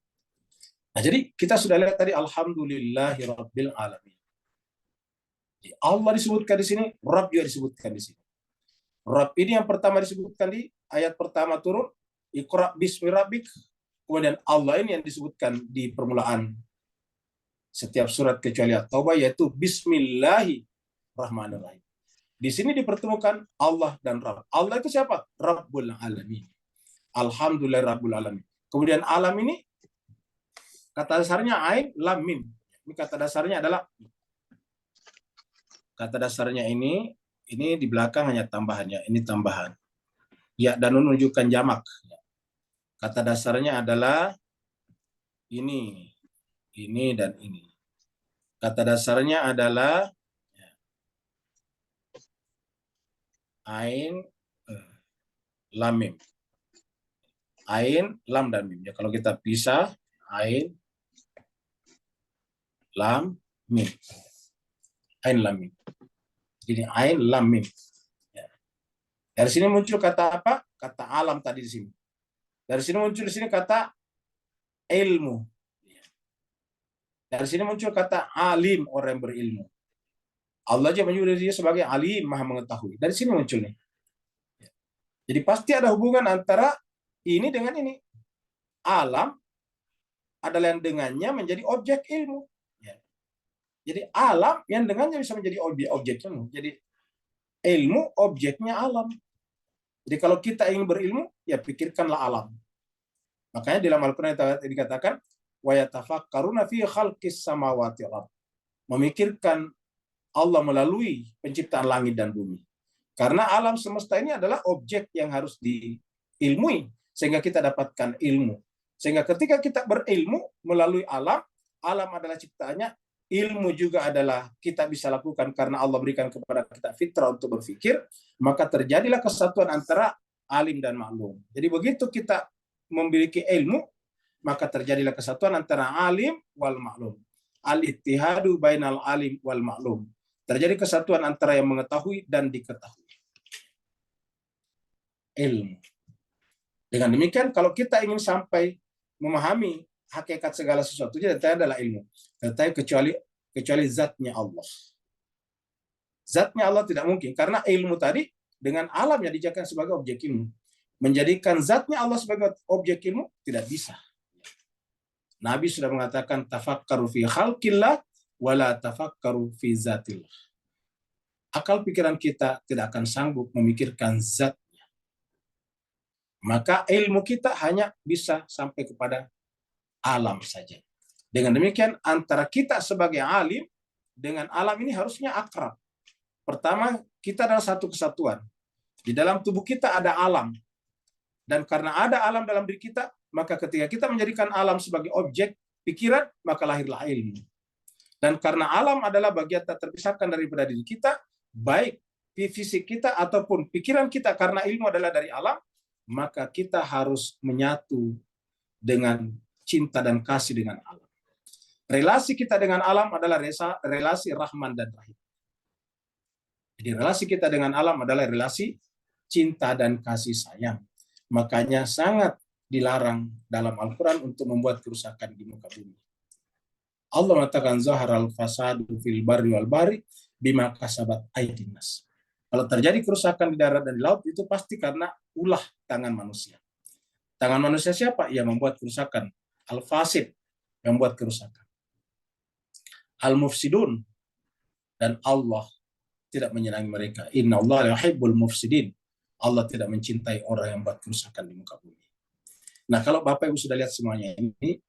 Nah, jadi kita sudah lihat tadi alhamdulillahirabbil alamin. Allah disebutkan di sini, Rabb juga disebutkan di sini. Rabb ini yang pertama disebutkan di ayat pertama turun, Iqra bismi rabbik. Kemudian Allah ini yang disebutkan di permulaan setiap surat kecuali At-Taubah, yaitu Bismillahirrahmanirrahim. Di sini dipertemukan Allah dan Rabb. Allah itu siapa? Rabbul Alamin. Alhamdulillah Rabbul Alamin. Kemudian alam ini kata dasarnya ain lam mim. Ini kata dasarnya adalah Kata dasarnya ini di belakang hanya tambahannya, ini tambahan. Ya, dan nun menunjukkan jamak. Kata dasarnya adalah ini dan ini. Kata dasarnya adalah ain, lam, mim. Ain, lam, dan mim. Ya, kalau kita pisah, ain, lam, mim. Ain, lam, mim. Jadi ain, lam, mim. Ya. Dari sini muncul kata apa? Kata alam tadi di sini. Dari sini muncul di sini kata ilmu. Dari sini muncul kata alim, orang yang berilmu. Allah aja menyebut dia sebagai alim, maha mengetahui. Dari sini munculnya. Jadi pasti ada hubungan antara ini dengan ini. Alam adalah yang dengannya menjadi objek ilmu. Ya. Jadi alam yang dengannya bisa menjadi objek ilmu. Jadi ilmu objeknya alam. Jadi kalau kita ingin berilmu, ya pikirkanlah alam. Makanya dalam Al-Quran dikatakan, wa yatafakkaruna fi khalqis samawati wal ardh. Memikirkan Allah melalui penciptaan langit dan bumi. Karena alam semesta ini adalah objek yang harus diilmui sehingga kita dapatkan ilmu. Sehingga ketika kita berilmu melalui alam, alam adalah ciptaannya, ilmu juga adalah kita bisa lakukan karena Allah berikan kepada kita fitrah untuk berpikir, maka terjadilah kesatuan antara alim dan maklum. Jadi begitu kita memiliki ilmu, maka terjadilah kesatuan antara alim wal maklum. Al-ittihadu bainal alim wal maklum. Terjadi kesatuan antara yang mengetahui dan diketahui. Ilmu. Dengan demikian, kalau kita ingin sampai memahami hakikat segala sesuatu, jadi adalah ilmu. Tetapi kecuali zatnya Allah. Zatnya Allah tidak mungkin, karena ilmu tadi dengan alamnya dijadikan sebagai objek ilmu. Menjadikan zatnya Allah sebagai objek ilmu tidak bisa. Nabi sudah mengatakan tafakkaru fi khalqillah wala tafakkaru fi zatillah. Akal pikiran kita tidak akan sanggup memikirkan zatnya. Maka ilmu kita hanya bisa sampai kepada alam saja. Dengan demikian antara kita sebagai alim dengan alam ini harusnya akrab. Pertama, kita adalah satu kesatuan. Di dalam tubuh kita ada alam. Dan karena ada alam dalam diri kita, maka ketika kita menjadikan alam sebagai objek pikiran, maka lahirlah ilmu. Dan karena alam adalah bagian tak terpisahkan daripada diri kita, baik fisik kita ataupun pikiran kita, karena ilmu adalah dari alam, maka kita harus menyatu dengan cinta dan kasih dengan alam. Relasi kita dengan alam adalah relasi Rahman dan Rahim. Jadi relasi kita dengan alam adalah relasi cinta dan kasih sayang. Makanya sangat dilarang dalam Al-Quran untuk membuat kerusakan di muka bumi. Allah mengatakan zaharal fasadu fil barri wal bahri bima kasabat aydin nas. Kalau terjadi kerusakan di darat dan di laut itu pasti karena ulah tangan manusia. Tangan manusia siapa? Yang membuat kerusakan. Al-fasid yang membuat kerusakan. Al-mufsidun, dan Allah tidak menyenangi mereka. Inna Allah yuhibbul mufsidin. Allah tidak mencintai orang yang membuat kerusakan di muka bumi. Nah, kalau Bapak Ibu sudah lihat semuanya ini,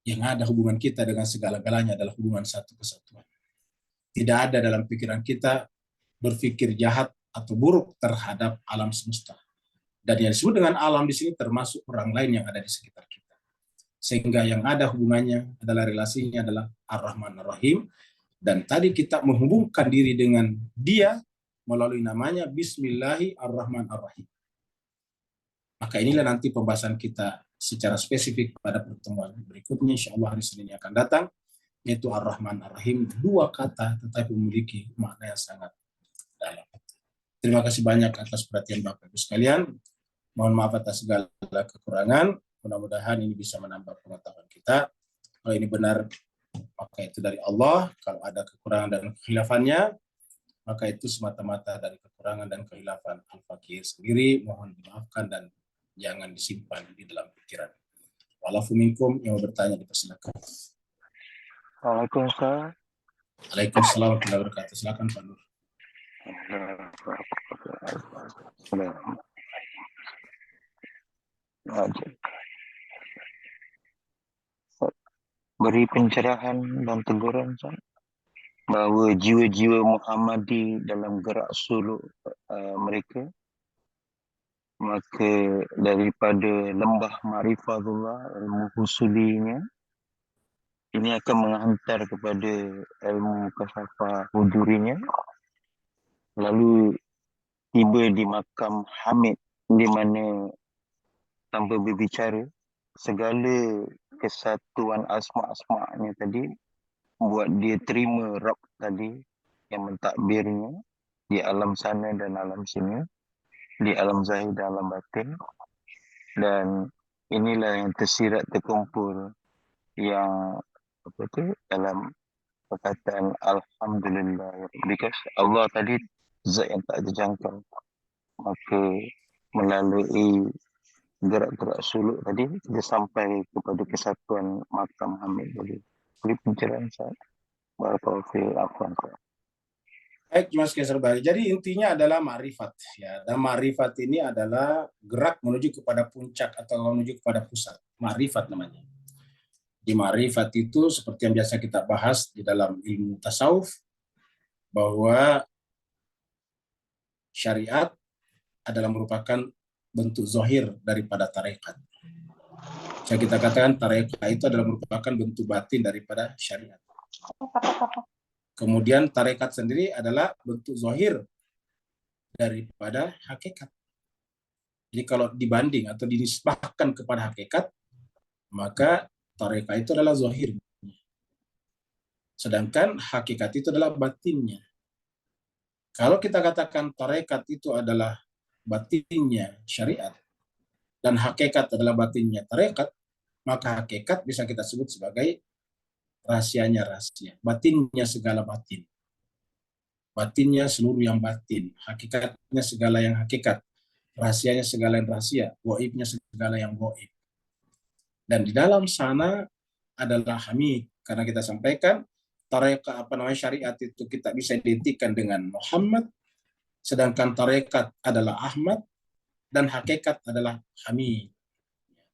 yang ada hubungan kita dengan segala-galanya adalah hubungan satu kesatuan. Tidak ada dalam pikiran kita berpikir jahat atau buruk terhadap alam semesta. Dan yang disebut dengan alam di sini termasuk orang lain yang ada di sekitar kita. Sehingga yang ada hubungannya adalah relasinya adalah Ar-Rahman Ar-Rahim. Dan tadi kita menghubungkan diri dengan dia melalui namanya Bismillahirrahmanirrahim. Maka inilah nanti pembahasan kita secara spesifik pada pertemuan berikutnya. Insya Allah hari Senin yang akan datang. Yaitu Ar-Rahman Ar-Rahim. Dua kata tetapi memiliki makna yang sangat dalam. Terima kasih banyak atas perhatian Bapak Ibu sekalian. Mohon maaf atas segala kekurangan. Mudah-mudahan ini bisa menambah pengetahuan kita. Kalau ini benar, maka itu dari Allah. Kalau ada kekurangan dan kehilafannya, maka itu semata-mata dari kekurangan dan kehilafan Al-Fakir sendiri. Mohon dimaafkan dan jangan disimpan di dalam pikiran. Walafu minkum yang mau bertanya dipersilakan. Waalaikumsalam. Waalaikumsalam warahmatullahi wabarakatuh. Silakan Pak Nur. Beri pencerahan dan teguran, Ustaz. bahawa jiwa-jiwa Muhammadi dalam gerak suluk mereka, maka daripada lembah ma'rifatullah, ilmu husulinya, ini akan menghantar kepada ilmu kasafah hudurinya, lalu tiba di makam Hamid, di mana tanpa berbicara, segala kesatuan asma'-asma'nya tadi buat dia terima Rabb tadi yang mentadbirnya di alam sana dan alam sini, di alam zahir dan alam batin. Dan inilah yang tersirat terkumpul yang apa tu dalam perkataan Alhamdulillah, because Allah tadi zat yang tak terjangkau, maka melalui gerak-gerak suluk tadi dia sampai kepada kesatuan makam Hamid tadi. Jadi pencerahan saya. Barakallahu fi afwan. Baik, Mas Keserbari. Jadi intinya adalah ma'rifat, ya. Dan ma'rifat ini adalah gerak menuju kepada puncak atau menuju kepada pusat. Ma'rifat namanya. Di ma'rifat itu seperti yang biasa kita bahas di dalam ilmu tasawuf, bahwa syariat adalah merupakan bentuk zahir daripada tarekat. Saya kita katakan tarekat itu adalah merupakan bentuk batin daripada syariat. Kemudian tarekat sendiri adalah bentuk zahir daripada hakikat. Jadi kalau dibanding atau dinisbahkan kepada hakikat, maka tarekat itu adalah zahir. Sedangkan hakikat itu adalah batinnya. Kalau kita katakan tarekat itu adalah batinnya syariat, dan hakikat adalah batinnya tarekat, maka hakikat bisa kita sebut sebagai rahasianya rahasia, batinnya segala batin. Batinnya seluruh yang batin, hakikatnya segala yang hakikat, rahasianya segala yang rahasia, gaibnya segala yang gaib. Dan di dalam sana adalah Hamid, karena kita sampaikan tarekat syariat itu kita bisa identikan dengan Muhammad, sedangkan tarekat adalah Ahmad dan hakikat adalah Hamid.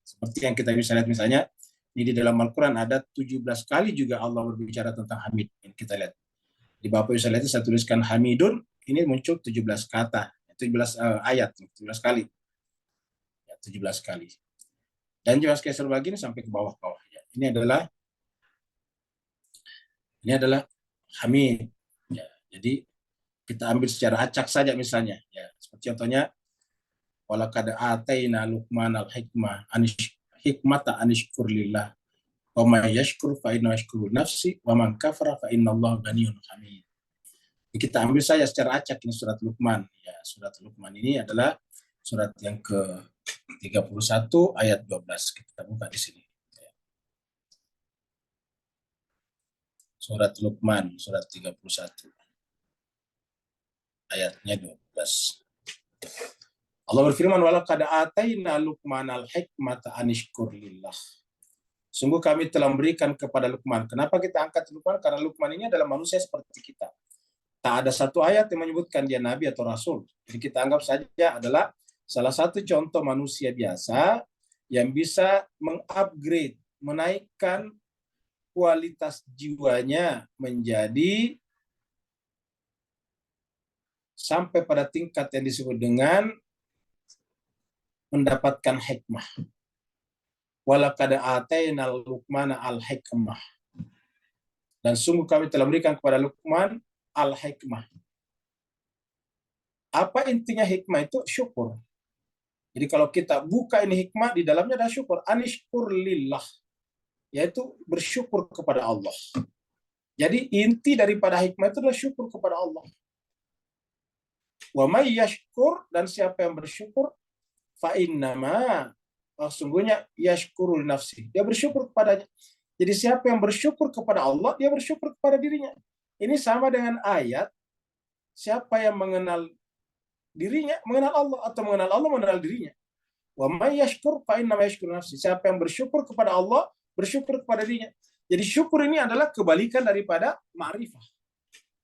Seperti yang kita bisa lihat misalnya ini di dalam Al-Quran ada 17 kali juga Allah berbicara tentang Hamid. Kita lihat di Bapak bisa lihat saya tuliskan Hamidun, ini muncul 17 kata, 17 ayat, 17 kali. Ya, 17 kali. Dan jelas Keser begini sampai ke bawah-bawah. Ya. Ini adalah Hamid. Ya, jadi kita ambil secara acak saja misalnya. Ya, seperti contohnya walaqad ataina Luqmanal hikmata anishkur lillah wa may yashkur fa inna yashkuru nafsi wa man kafara fa innallaha ghaniyyun hamid. Kita ambil saja secara acak ini surat Luqman. Ya, surat Luqman ini adalah surat yang ke-31 ayat 12. Kita buka di sini. Surat Luqman, surat 31. Ayatnya 12. Allah berfirman, walaqad ataina Luqmanal hikmata anishkur lillah. Sungguh kami telah memberikan kepada Luqman. Kenapa kita angkat Luqman? Karena Luqman ini adalah manusia seperti kita. Tak ada satu ayat yang menyebutkan dia nabi atau rasul. Jadi kita anggap saja adalah salah satu contoh manusia biasa yang bisa mengupgrade, menaikkan kualitas jiwanya menjadi sampai pada tingkat yang disebut dengan mendapatkan hikmah. Walaqad ataina Luqmana al-hikmah. Dan sungguh kami telah berikan kepada Luqman al-hikmah. Apa intinya hikmah itu? Syukur. Jadi kalau kita buka ini hikmah, di dalamnya ada syukur. Anishkur lillah. Yaitu bersyukur kepada Allah. Jadi inti daripada hikmah itu adalah syukur kepada Allah. Wa may yashkur, dan siapa yang bersyukur, fa innama, sungguhnya yashkurul nafsi. Dia bersyukur kepadanya. Jadi siapa yang bersyukur kepada Allah, dia bersyukur kepada dirinya. Ini sama dengan ayat, siapa yang mengenal dirinya, mengenal Allah, atau mengenal Allah, mengenal dirinya. Wa may yashkur fa innama yashkurul nafsi. Siapa yang bersyukur kepada Allah, bersyukur kepada dirinya. Jadi syukur ini adalah kebalikan daripada ma'rifah.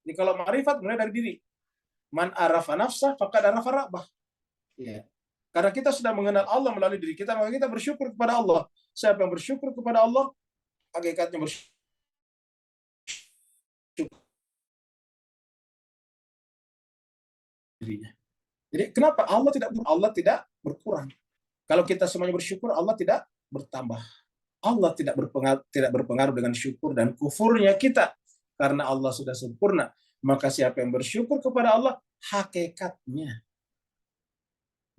Jadi kalau ma'rifat mulai dari diri. Man arafa nafsah faqad arafa rabbah. Ya. Karena kita sudah mengenal Allah melalui diri kita, maka kita bersyukur kepada Allah. Siapa yang bersyukur kepada Allah, hakikatnya bersyukur dirinya. Jadi kenapa Allah tidak berkurang? Kalau kita semuanya bersyukur, Allah tidak bertambah. Allah tidak berpengaruh dengan syukur dan kufurnya kita. Karena Allah sudah sempurna. Maka siapa yang bersyukur kepada Allah, hakikatnya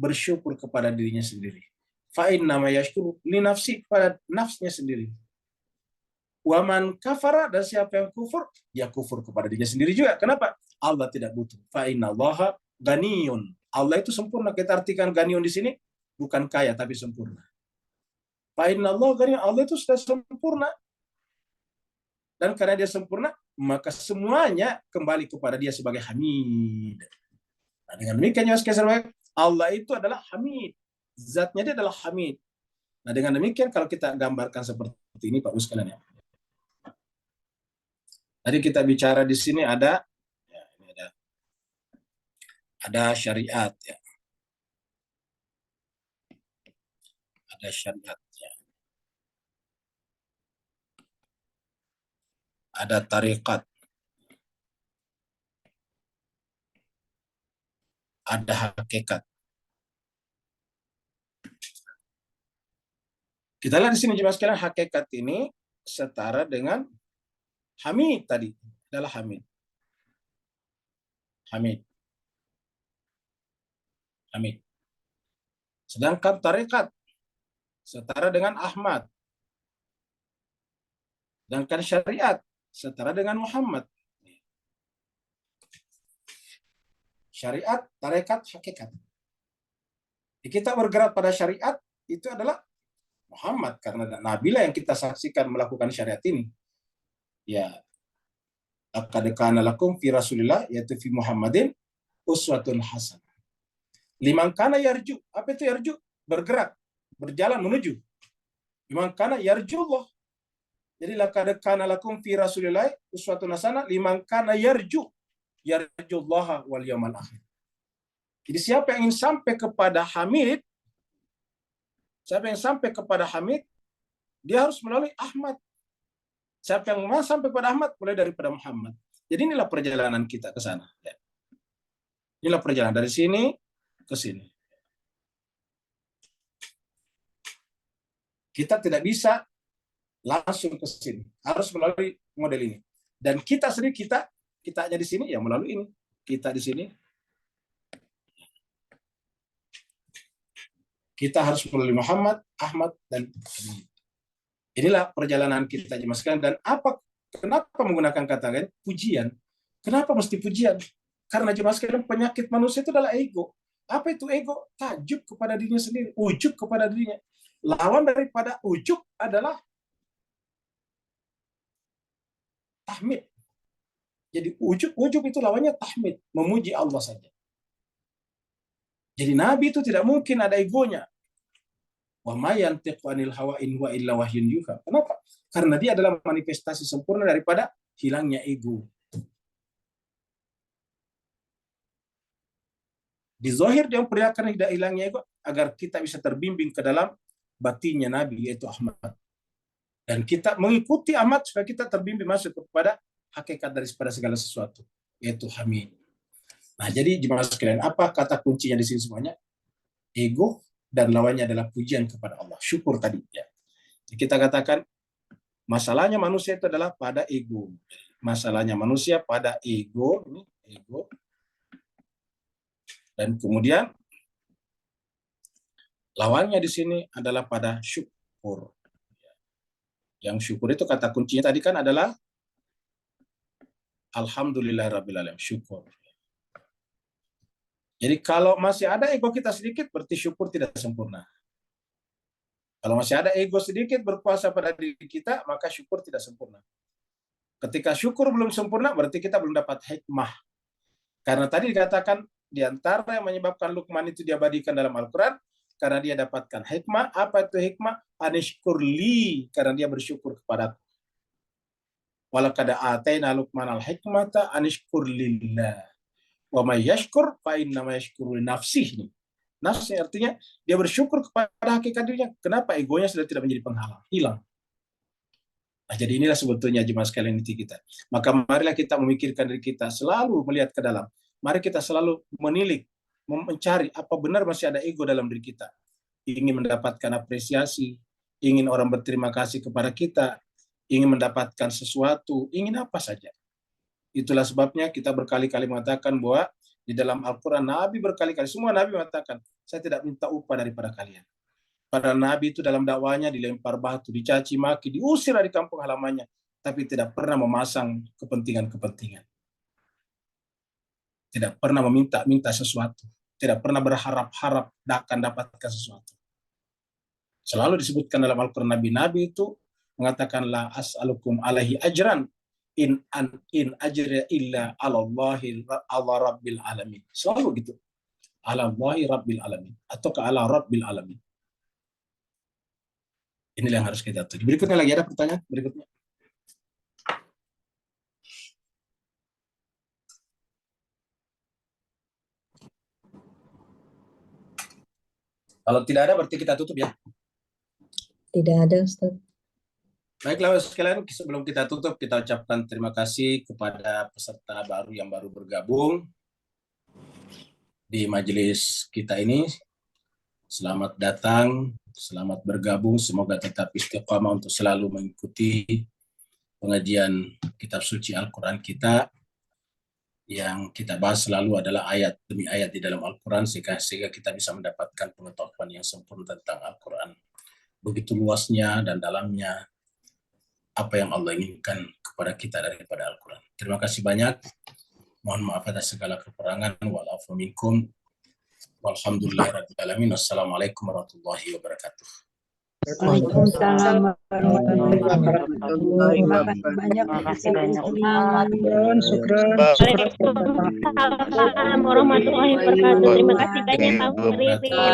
bersyukur kepada dirinya sendiri. Fa'inna ma yashkuru li nafsi, pada nafsnya sendiri. Waman kafara, dan siapa yang kufur, ya kufur kepada dirinya sendiri juga. Kenapa? Allah tidak butuh. Fa'inna allaha ganiyun. Allah itu sempurna. Kita artikan ganiyun di sini bukan kaya tapi sempurna. Fa'inna allaha ganiyun. Allah itu sudah sempurna. Dan karena dia sempurna, maka semuanya kembali kepada dia sebagai hamid. Nah, dengan demikian Allah itu adalah hamid. Zatnya dia adalah hamid. Nah, dengan demikian kalau kita gambarkan seperti ini Pak Bus sekalian ya. Tadi kita bicara di sini ada syariat ya. Ada syariat ya. Ada tarikat. Ada hakikat. Kita lihat di sini jemaah sekalian, hakikat ini setara dengan hamid tadi, adalah hamid. Hamid. Hamid. Sedangkan tarikat setara dengan Ahmad. Sedangkan syariat setara dengan Muhammad. Syariat, tarekat, hakikat. Kita bergerak pada syariat itu adalah Muhammad, karena Nabi lah yang kita saksikan melakukan syariat ini. Ya, laqad kana lakum fi Rasulillah, yaitu fi Muhammadin uswatun hasanah. Liman kana yarju, apa itu yarju? Bergerak, berjalan menuju. Liman kana yarjullah. Jadi laqad kana lakum fi Rasulillah uswatun hasanah liman kana yarjullaha wal yawmal akhir. Jadi siapa yang ingin sampai kepada hamid, dia harus melalui Ahmad. Siapa yang mau sampai kepada Ahmad, mulai daripada Muhammad. Jadi inilah perjalanan kita ke sana. Inilah perjalanan dari sini ke sini. Kita tidak bisa langsung ke sini. Harus melalui model ini. Dan kita sendiri, kitanya di sini, ya melalui ini. Kita di sini. Kita harus melalui Muhammad, Ahmad, dan inilah perjalanan kita jemaah sekalian. Dan kenapa menggunakan kata pujian? Kenapa mesti pujian? Karena jemaah sekalian, penyakit manusia itu adalah ego. Apa itu ego? Takjub kepada dirinya sendiri, ujub kepada dirinya. Lawan daripada ujub adalah tahmid. Jadi ujub itu lawannya tahmid, memuji Allah saja. Jadi Nabi itu tidak mungkin ada egonya. Wa ma yantiqu anil hawa in huwa illa wahyun yuha. Kenapa? Karena dia adalah manifestasi sempurna daripada hilangnya ego. Di zahir dia memperlihatkan tidak hilangnya ego agar kita bisa terbimbing ke dalam batinnya Nabi, yaitu Ahmad. Dan kita mengikuti Ahmad supaya kita terbimbing masuk kepada hakikat daripada segala sesuatu, yaitu hamid. Nah, jadi jemaah sekalian, apa kata kuncinya di sini semuanya? Ego, dan lawannya adalah pujian kepada Allah. Syukur tadi. Ya. Kita katakan, masalahnya manusia itu adalah pada ego. Masalahnya manusia pada ego. Ini ego. Dan kemudian, lawannya di sini adalah pada syukur. Yang syukur itu kata kuncinya tadi kan adalah Alhamdulillahirrabbilalamin. Syukur. Jadi kalau masih ada ego kita sedikit, berarti syukur tidak sempurna. Kalau masih ada ego sedikit berkuasa pada diri kita, maka syukur tidak sempurna. Ketika syukur belum sempurna, berarti kita belum dapat hikmah. Karena tadi dikatakan, di antara yang menyebabkan Luqman itu diabadikan dalam Al-Quran, karena dia dapatkan hikmah. Apa itu hikmah? Anishkurli, karena dia bersyukur kepadaku. Walaqad atayna Luqman al-hikmata anishkurlillah. Wa may yashkur fa inna ma yashkuru li nafsihi. Nafsi artinya dia bersyukur kepada hakikat dirinya. Kenapa? Egonya sudah tidak menjadi penghalang, hilang. Nah, jadi inilah sebetulnya jemaah sekalian inti kita. Maka marilah kita memikirkan diri kita, selalu melihat ke dalam. mari kita selalu menilik, mencari apa benar masih ada ego dalam diri kita. Ingin mendapatkan apresiasi, ingin orang berterima kasih kepada kita, ingin mendapatkan sesuatu, ingin apa saja. Itulah sebabnya kita berkali-kali mengatakan bahwa di dalam Al-Quran, Nabi berkali-kali, semua Nabi mengatakan, saya tidak minta upah daripada kalian. Para Nabi itu dalam dakwanya dilempar batu, dicaci maki, diusir dari kampung halamannya, tapi tidak pernah memasang kepentingan-kepentingan. Tidak pernah meminta sesuatu. Tidak pernah berharap-harap akan dapatkan sesuatu. Selalu disebutkan dalam Al-Quran, Nabi-Nabi itu mengatakan, la as'alukum alaihi ajran, in ajriya illa alallahi ala rabbil alamin. Selalu gitu. Alallahi rabbil alamin. Atau ke ala rabbil alamin. Inilah yang harus kita tuju. Berikutnya lagi ada pertanyaan? Berikutnya. Kalau tidak ada berarti kita tutup ya. Tidak ada, Ustaz. Baiklah sekalian, sebelum kita tutup, kita ucapkan terima kasih kepada peserta baru yang baru bergabung di majelis kita ini. Selamat datang, selamat bergabung, semoga tetap istiqamah untuk selalu mengikuti pengajian kitab suci Al-Quran kita. Yang kita bahas selalu adalah ayat demi ayat di dalam Al-Quran, sehingga kita bisa mendapatkan pengetahuan yang sempurna tentang Al-Quran. Begitu luasnya dan dalamnya apa yang Allah inginkan kepada kita daripada Al-Quran. Terima kasih banyak. Mohon maaf atas segala kekurangan. Wa'alafu minkum. Walhamdulillahirrahmanirrahim. Assalamualaikum warahmatullahi wabarakatuh. Waalaikumsalam warahmatullahi wabarakatuh. Terima kasih banyak. Syukran. Waalaikumsalam warahmatullahi wabarakatuh. Terima kasih banyak Pak Riri.